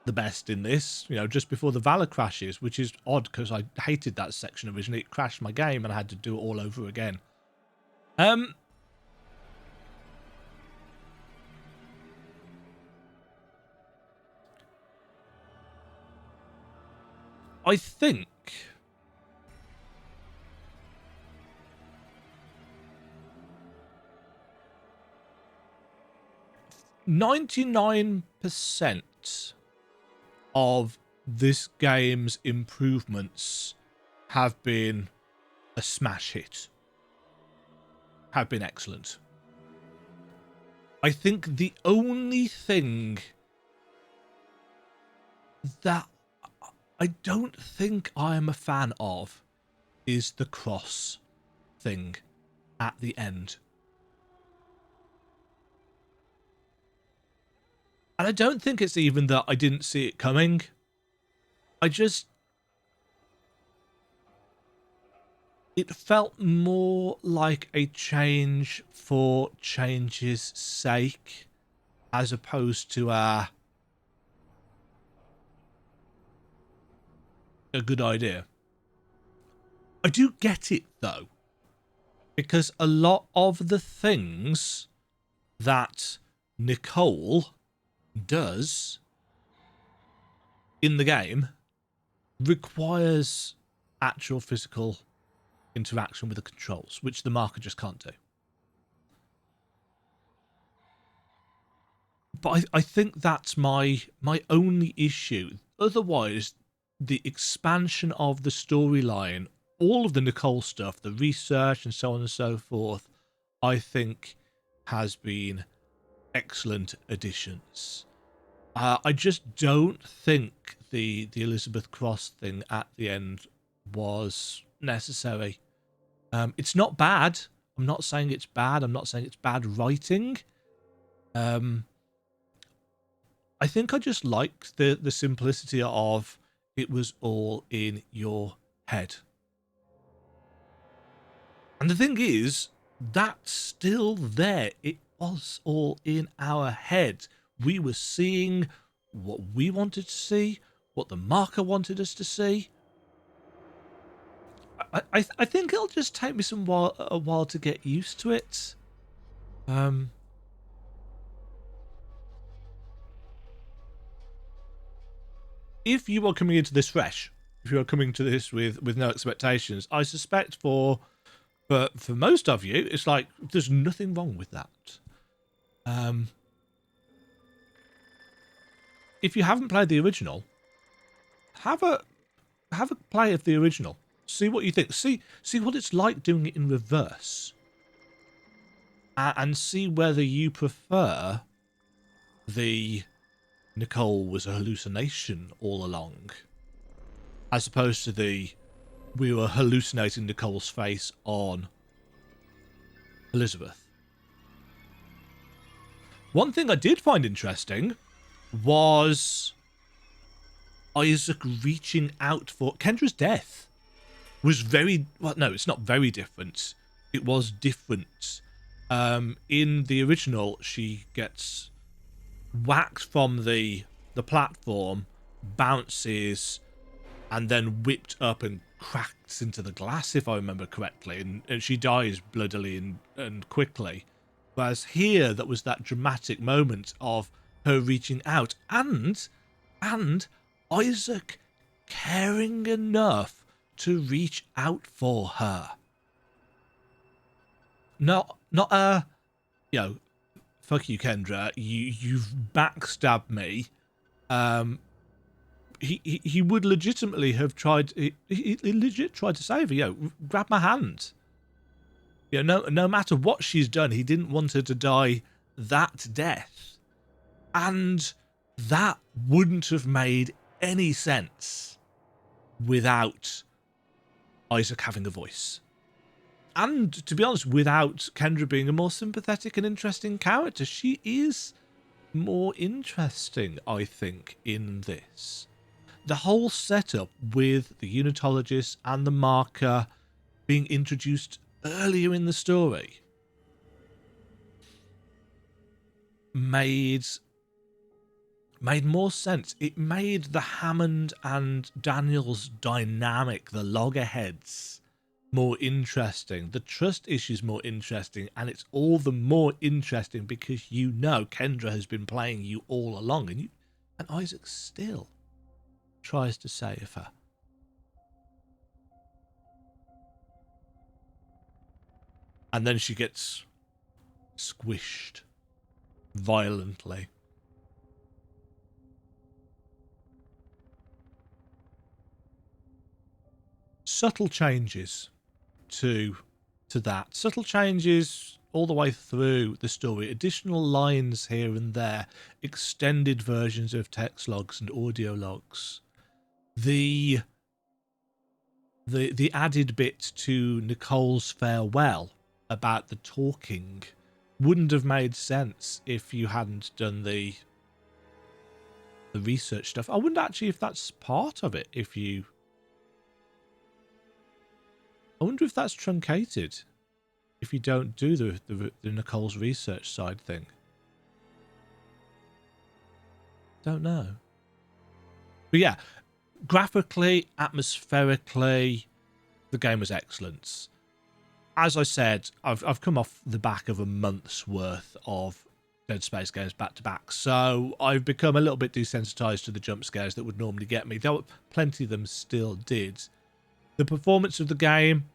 the best in this, you know, just before the Valor crashes, which is odd because I hated that section originally. It crashed my game and I had to do it all over again. I think 99% of this game's improvements have been a smash hit. Have been excellent. I think the only thing that I don't think I am a fan of is the cross thing at the end. And I don't think it's even that I didn't see it coming. It felt more like a change for change's sake, as opposed to a good idea. I do get it though, because a lot of the things that Nicole does in the game requires actual physical interaction with the controls, which the marker just can't do. But I think that's my only issue. Otherwise, the expansion of the storyline, all of the Nicole stuff, the research and so on and so forth, I think has been excellent additions. I just don't think the Elizabeth Cross thing at the end was necessary. It's not bad. I'm not saying it's bad. I'm not saying it's bad writing. I think I just liked the simplicity of it was all in your head. And the thing is, that's still there. It was all in our head. We were seeing what we wanted to see, what the marker wanted us to see. I think it'll just take me a while to get used to it. If you are coming into this fresh, if you are coming to this with no expectations, I suspect for most of you, it's like there's nothing wrong with that. If you haven't played the original, have a play of the original. See what you think. See what it's like doing it in reverse. And see whether you prefer the Nicole was a hallucination all along, as opposed to the we were hallucinating Nicole's face on Elizabeth. One thing I did find interesting was Isaac reaching out for Kendra's death was very well. No, it's not very different. It was different. In the original, she gets whacked from the platform, bounces, and then whipped up and cracks into the glass, if I remember correctly, and she dies bloodily and quickly. Whereas here, that was that dramatic moment of her reaching out and Isaac caring enough to reach out for her. Not fuck you, Kendra. You've backstabbed me. He would legitimately have tried. He legit tried to save her. Grab my hand. No matter what she's done, he didn't want her to die that death, and that wouldn't have made any sense without Isaac having a voice. And to be honest, without Kendra being a more sympathetic and interesting character, she is more interesting, I think, in this. The whole setup with the unitologist and the marker being introduced earlier in the story made more sense. It made the Hammond and Daniels dynamic, the loggerheads, more interesting, the trust issues more interesting, and it's all the more interesting because Kendra has been playing you all along, and Isaac still tries to save her. And then she gets squished violently. Subtle changes to that. Subtle changes all the way through the story. Additional lines here and there. Extended versions of text logs and audio logs. The added bit to Nicole's farewell about the talking wouldn't have made sense if you hadn't done the research stuff. I wonder actually if that's part of it. I wonder if that's truncated if you don't do the Nicole's research side thing. Don't know. But yeah, graphically, atmospherically, the game was excellent. As I said, I've come off the back of a month's worth of Dead Space games back to back, so I've become a little bit desensitized to the jump scares that would normally get me, though plenty of them still did. The performance of the game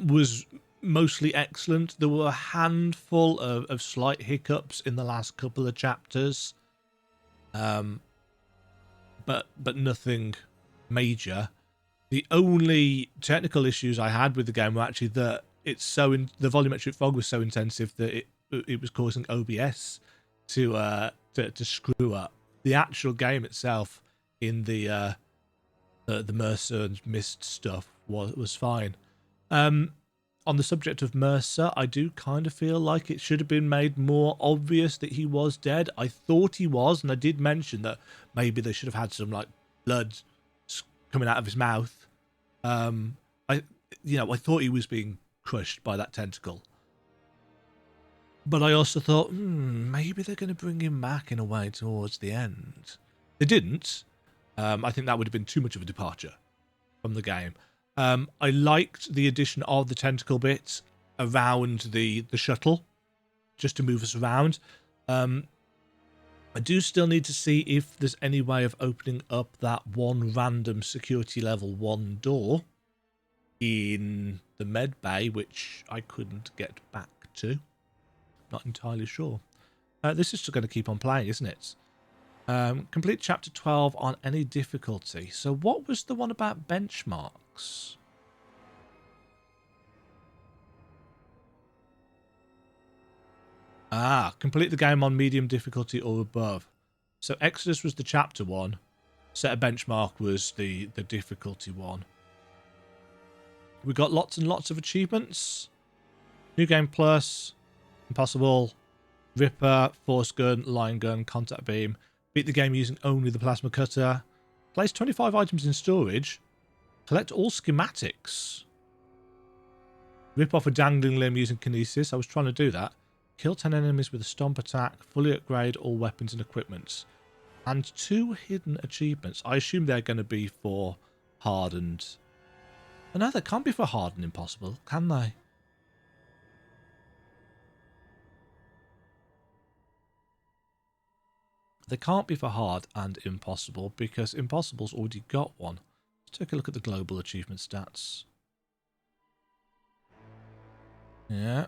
was mostly excellent. There were a handful of slight hiccups in the last couple of chapters, but nothing major. The only technical issues I had with the game were actually that the volumetric fog was so intensive that it was causing OBS to screw up. The actual game itself in the Mercer and Mist stuff was fine. On the subject of Mercer, I do kind of feel like it should have been made more obvious that he was dead. I thought he was, and I did mention that maybe they should have had some blood coming out of his mouth. I thought he was being crushed by that tentacle. But I also thought, maybe they're going to bring him back in a way towards the end. They didn't. I think that would have been too much of a departure from the game. I liked the addition of the tentacle bit around the shuttle, just to move us around. I do still need to see if there's any way of opening up that one random security level 1 door in the med bay, which I couldn't get back to. Not entirely sure. This is still going to keep on playing, isn't it? Complete chapter 12 on any difficulty. So what was the one about benchmarks? Complete the game on medium difficulty or above. So Exodus was the chapter 1. Set a benchmark was the difficulty one. We got lots and lots of achievements. New Game Plus, Impossible, Ripper, Force Gun, Line Gun, Contact Beam. Beat the game using only the Plasma Cutter. Place 25 items in storage. Collect all schematics. Rip off a dangling limb using kinesis. I was trying to do that. Kill 10 enemies with a stomp attack. Fully upgrade all weapons and equipments. And 2 hidden achievements. I assume they're going to be for hardened. Oh, no, they can't be for hard and impossible, can they? They can't be for hard and impossible because impossible's already got one. Let's take a look at the global achievement stats. Yeah.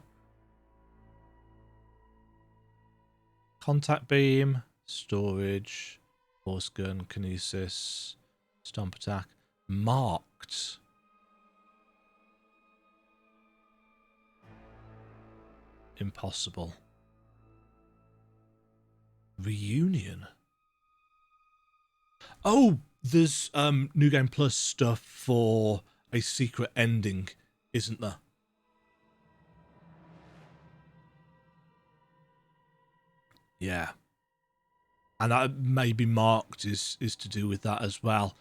Contact beam, storage, force gun, kinesis, stomp attack, marked. Impossible. Reunion. Oh, there's New Game Plus stuff for a secret ending, isn't there? Yeah. And maybe marked is to do with that as well.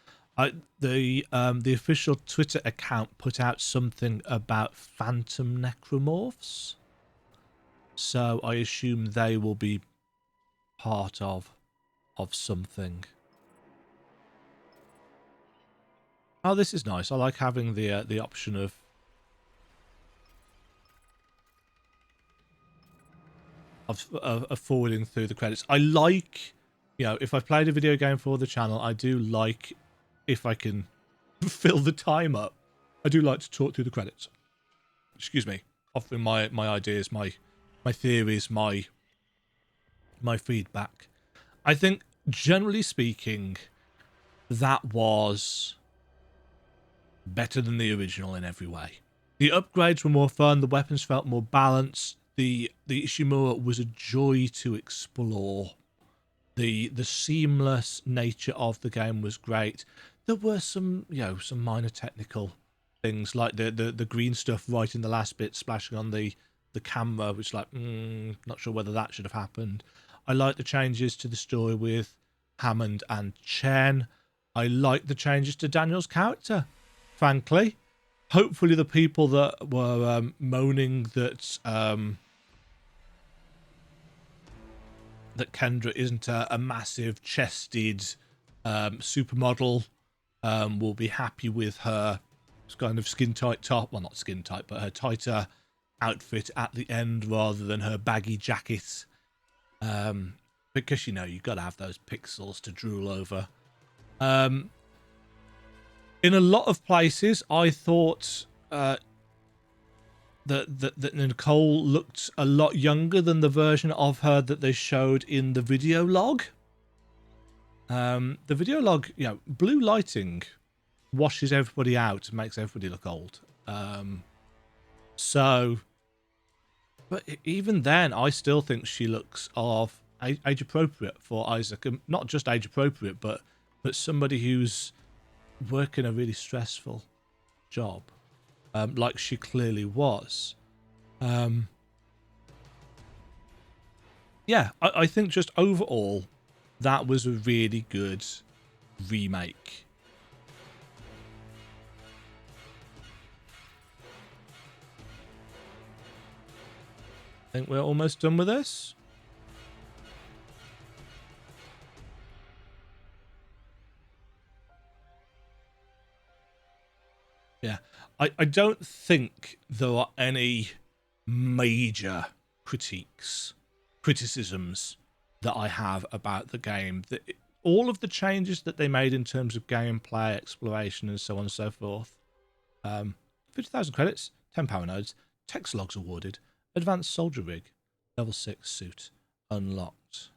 The official Twitter account put out something about phantom necromorphs. So I assume they will be part of something. Oh, this is nice. I like having the option of forwarding through the credits. I like, you know, if I've played a video game for the channel, I do like if I can fill the time up. I do like to talk through the credits. Excuse me. Offering my ideas, my theories, my feedback. I think, generally speaking, that was better than the original in every way. The upgrades were more fun. The weapons felt more balanced. The Ishimura was a joy to explore. The seamless nature of the game was great. There were some, you know, some minor technical things like the green stuff right in the last bit splashing on the camera, which like not sure whether that should have happened. I like the changes to the story with Hammond and Chen. I like the changes to Daniel's character, frankly. Hopefully the people that were moaning that that Kendra isn't a massive chested supermodel will be happy with her kind of skin tight top, well not skin tight, but her tighter outfit at the end rather than her baggy jacket, because you know you've got to have those pixels to drool over. In a lot of places I thought that Nicole looked a lot younger than the version of her that they showed in the video log. The video log, you know, blue lighting washes everybody out and makes everybody look old. So, but even then, I still think she looks of age appropriate for Isaac, and not just age appropriate, but somebody who's working a really stressful job, like she clearly was. Yeah, I think just overall, that was a really good remake. I think we're almost done with this. Yeah, I don't think there are any major criticisms that I have about the game. All of the changes that they made in terms of gameplay, exploration, and so on and so forth. 50,000 credits, 10 power nodes, text logs awarded, advanced soldier rig, level 6 suit unlocked.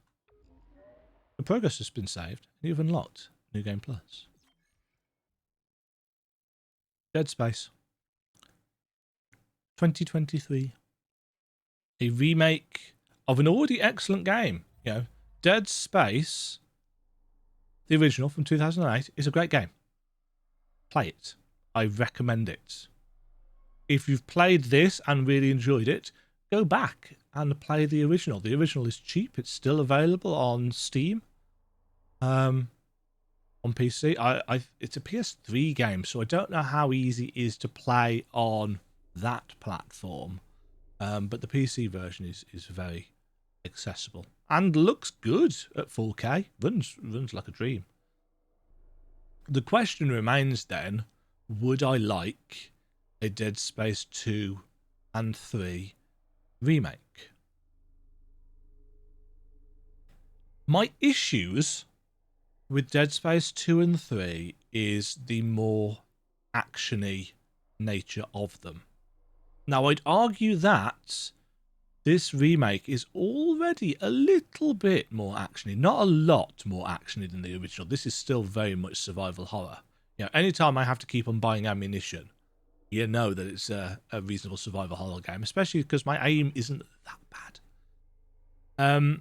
The progress has been saved, and you've unlocked New Game Plus. Dead Space 2023. A remake of an already excellent game. You know, Dead Space, the original from 2008, is a great game. Play it. I recommend it. If you've played this and really enjoyed it, go back and play the original. The original is cheap. It's still available on Steam. On on PC. It's a PS3 game, so I don't know how easy it is to play on that platform. But the PC version is very accessible and looks good at 4K. Runs like a dream. The question remains then, would I like a Dead Space 2 and 3 remake? My issues with Dead Space 2 and 3 is the more actiony nature of them. Now, I'd argue that this remake is already a little bit more actiony. Not a lot more actiony than the original. This is still very much survival horror. You know, anytime I have to keep on buying ammunition, you know that it's a reasonable survival horror game, especially because my aim isn't that bad.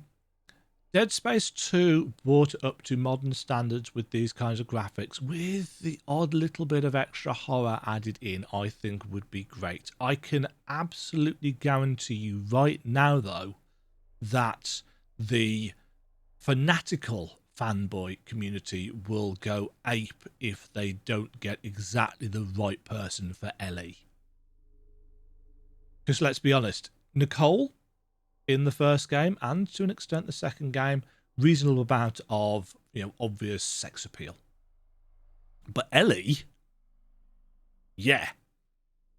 Dead Space 2 brought it up to modern standards with these kinds of graphics, with the odd little bit of extra horror added in, I think would be great. I can absolutely guarantee you right now, though, that the fanatical fanboy community will go ape if they don't get exactly the right person for Ellie. Because let's be honest, Nicole in the first game, and to an extent the second game, reasonable amount of, you know, obvious sex appeal. But Ellie, yeah.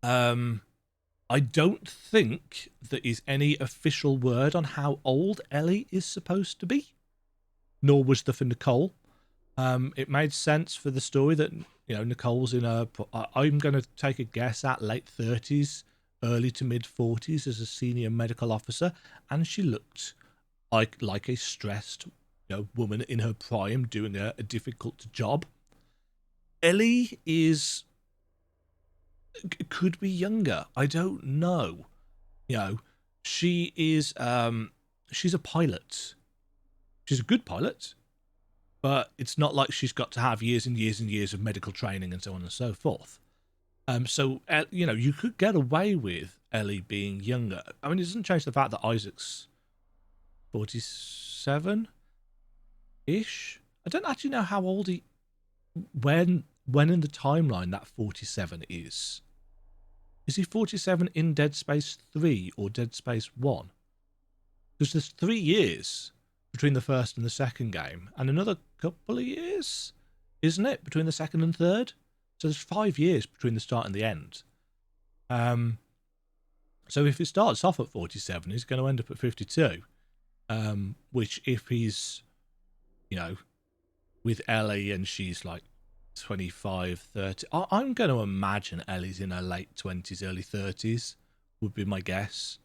I don't think there is any official word on how old Ellie is supposed to be, nor was there for Nicole. It made sense for the story that, you know, Nicole's in her, I'm going to take a guess at late 30s, early to mid 40s as a senior medical officer, and she looked like a stressed, you know, woman in her prime doing a difficult job. Ellie could be younger. I don't know. You know, she is she's a pilot. She's a good pilot, but it's not like she's got to have years and years and years of medical training and so on and so forth. So, you know, you could get away with Ellie being younger. I mean, it doesn't change the fact that Isaac's 47-ish. I don't actually know how old he... When in the timeline that 47 is. Is he 47 in Dead Space 3 or Dead Space 1? Because there's 3 years between the first and the second game, and another couple of years, isn't it, between the second and third? So there's 5 years between the start and the end. So if it starts off at 47, he's going to end up at 52. Which, if he's, you know, with Ellie and she's like 25, 30, I'm going to imagine Ellie's in her late 20s, early 30s, would be my guess.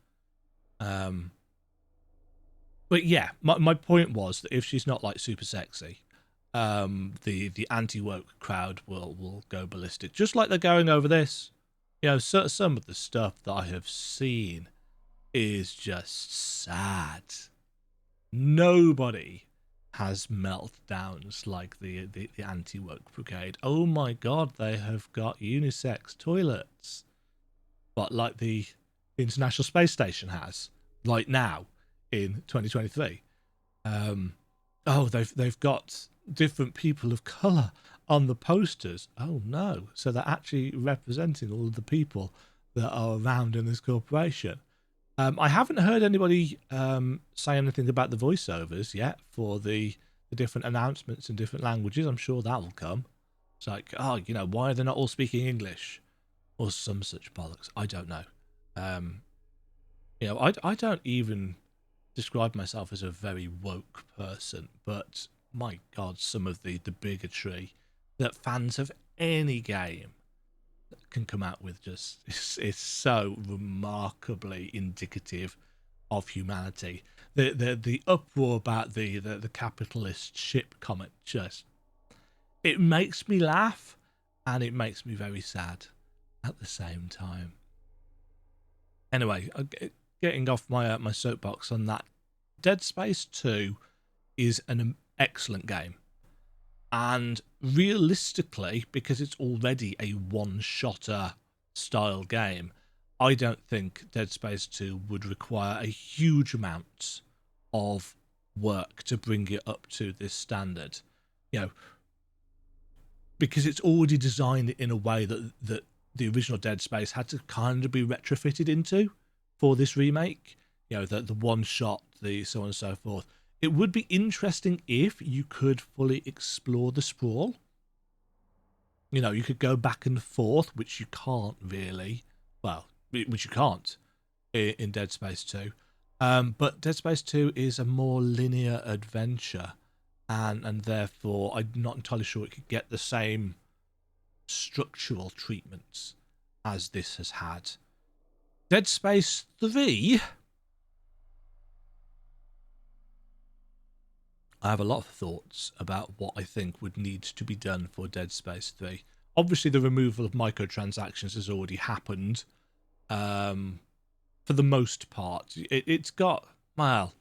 But yeah, my point was that if she's not like super sexy, the anti-woke crowd will go ballistic, just like they're going over this. You know, some of the stuff that I have seen is just sad. Nobody has meltdowns like the anti-woke brigade. Oh my god, they have got unisex toilets, but like the International Space Station has right now in 2023. They've got different people of colour on the posters. Oh no. So they're actually representing all of the people that are around in this corporation. I haven't heard anybody say anything about the voiceovers yet for the different announcements in different languages. I'm sure that will come. It's like, oh, you know, why are they not all speaking English? Or some such bollocks. I don't know. You know, I don't even describe myself as a very woke person, but my god, some of the bigotry that fans of any game can come out with just is so remarkably indicative of humanity. The uproar about the capitalist ship comment, just, it makes me laugh and it makes me very sad at the same time. Anyway, getting off my soapbox on that, Dead Space 2 is an excellent game. And realistically, because it's already a one-shotter style game, I don't think Dead Space 2 would require a huge amount of work to bring it up to this standard. You know, because it's already designed in a way that the original Dead Space had to kind of be retrofitted into for this remake. You know, the one shot, the so on and so forth. It would be interesting if you could fully explore the sprawl. You know, you could go back and forth, which you can't really. Well, which you can't in Dead Space 2. But Dead Space 2 is a more linear adventure, and therefore I'm not entirely sure it could get the same structural treatments as this has had. Dead Space 3, I have a lot of thoughts about what I think would need to be done for Dead Space 3. Obviously, the removal of microtransactions has already happened. For the most part, it's got, well,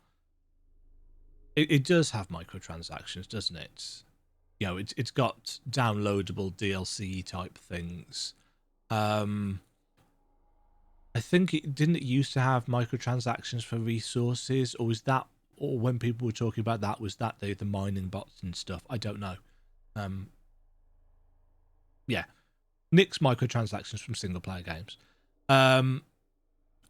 it does have microtransactions, doesn't it? You know, it's got downloadable DLC type things. I think it didn't it used to have microtransactions for resources, or was that, or when people were talking about that, was that the mining bots and stuff? I don't know. Yeah, nix microtransactions from single player games.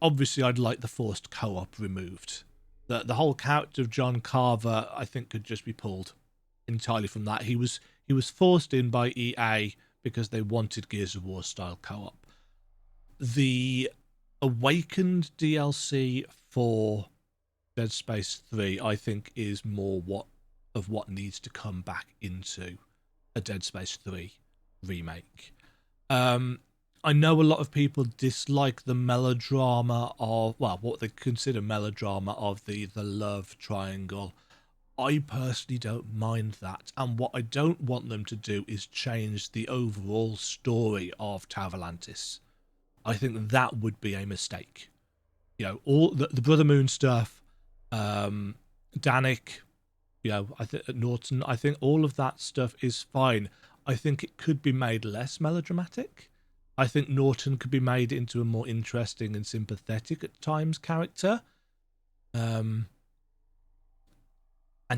Obviously, I'd like the forced co-op removed. The whole character of John Carver, I think, could just be pulled entirely from that. He was forced in by EA because they wanted Gears of War style co-op. The Awakened DLC for Dead Space 3, I think, is more what needs to come back into a Dead Space 3 remake. I know a lot of people dislike the melodrama of, well, what they consider melodrama of the love triangle. I personally don't mind that, and what I don't want them to do is change the overall story of Tavalantis. I think that would be a mistake. You know, all the Brother Moon stuff, Danik, you know, I think Norton, I think all of that stuff is fine. I think it could be made less melodramatic. I think Norton could be made into a more interesting and sympathetic at times character. And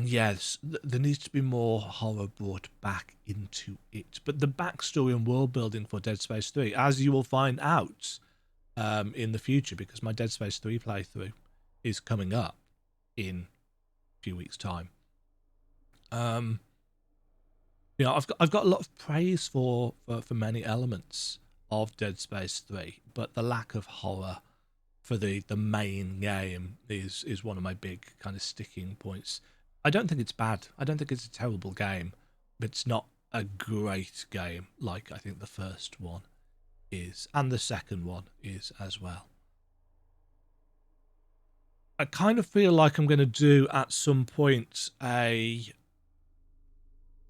yes, there needs to be more horror brought back into it. But the backstory and world building for Dead Space 3, as you will find out in the future, because my Dead Space 3 playthrough is coming up in a few weeks' time. You know, I've got a lot of praise for many elements of Dead Space 3, but the lack of horror for the main game is one of my big kind of sticking points. I don't think it's bad. I don't think it's a terrible game, but it's not a great game like I think the first one is, and the second one is as well. I kind of feel like I'm going to do at some point a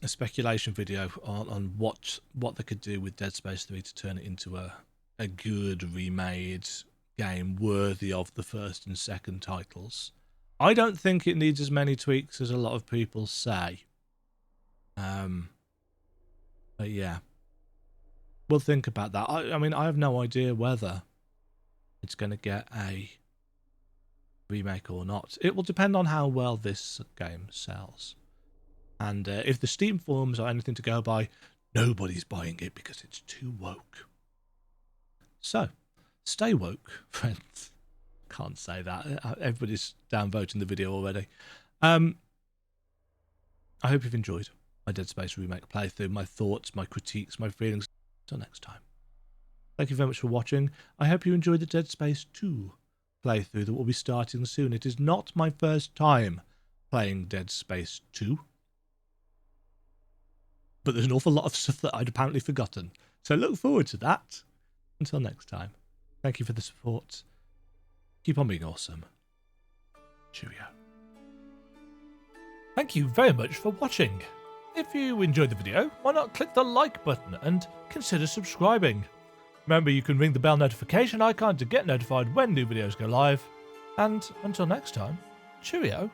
speculation video on what they could do with Dead Space 3 to turn it into a good remade game worthy of the first and second titles. I don't think it needs as many tweaks as a lot of people say. But yeah, we'll think about that. I mean, I have no idea whether it's going to get a remake or not. It will depend on how well this game sells. And if the Steam forums are anything to go by, nobody's buying it because it's too woke. So, stay woke, friends. Can't say that. Everybody's downvoting the video already. I hope you've enjoyed my Dead Space Remake playthrough, my thoughts, my critiques, my feelings. Until next time. Thank you very much for watching. I hope you enjoyed the Dead Space 2 playthrough that will be starting soon. It is not my first time playing Dead Space 2. But there's an awful lot of stuff that I'd apparently forgotten. So look forward to that. Until next time. Thank you for the support. Keep on being awesome. Cheerio. Thank you very much for watching. If you enjoyed the video, why not click the like button and consider subscribing. Remember, you can ring the bell notification icon to get notified when new videos go live. And until next time, cheerio.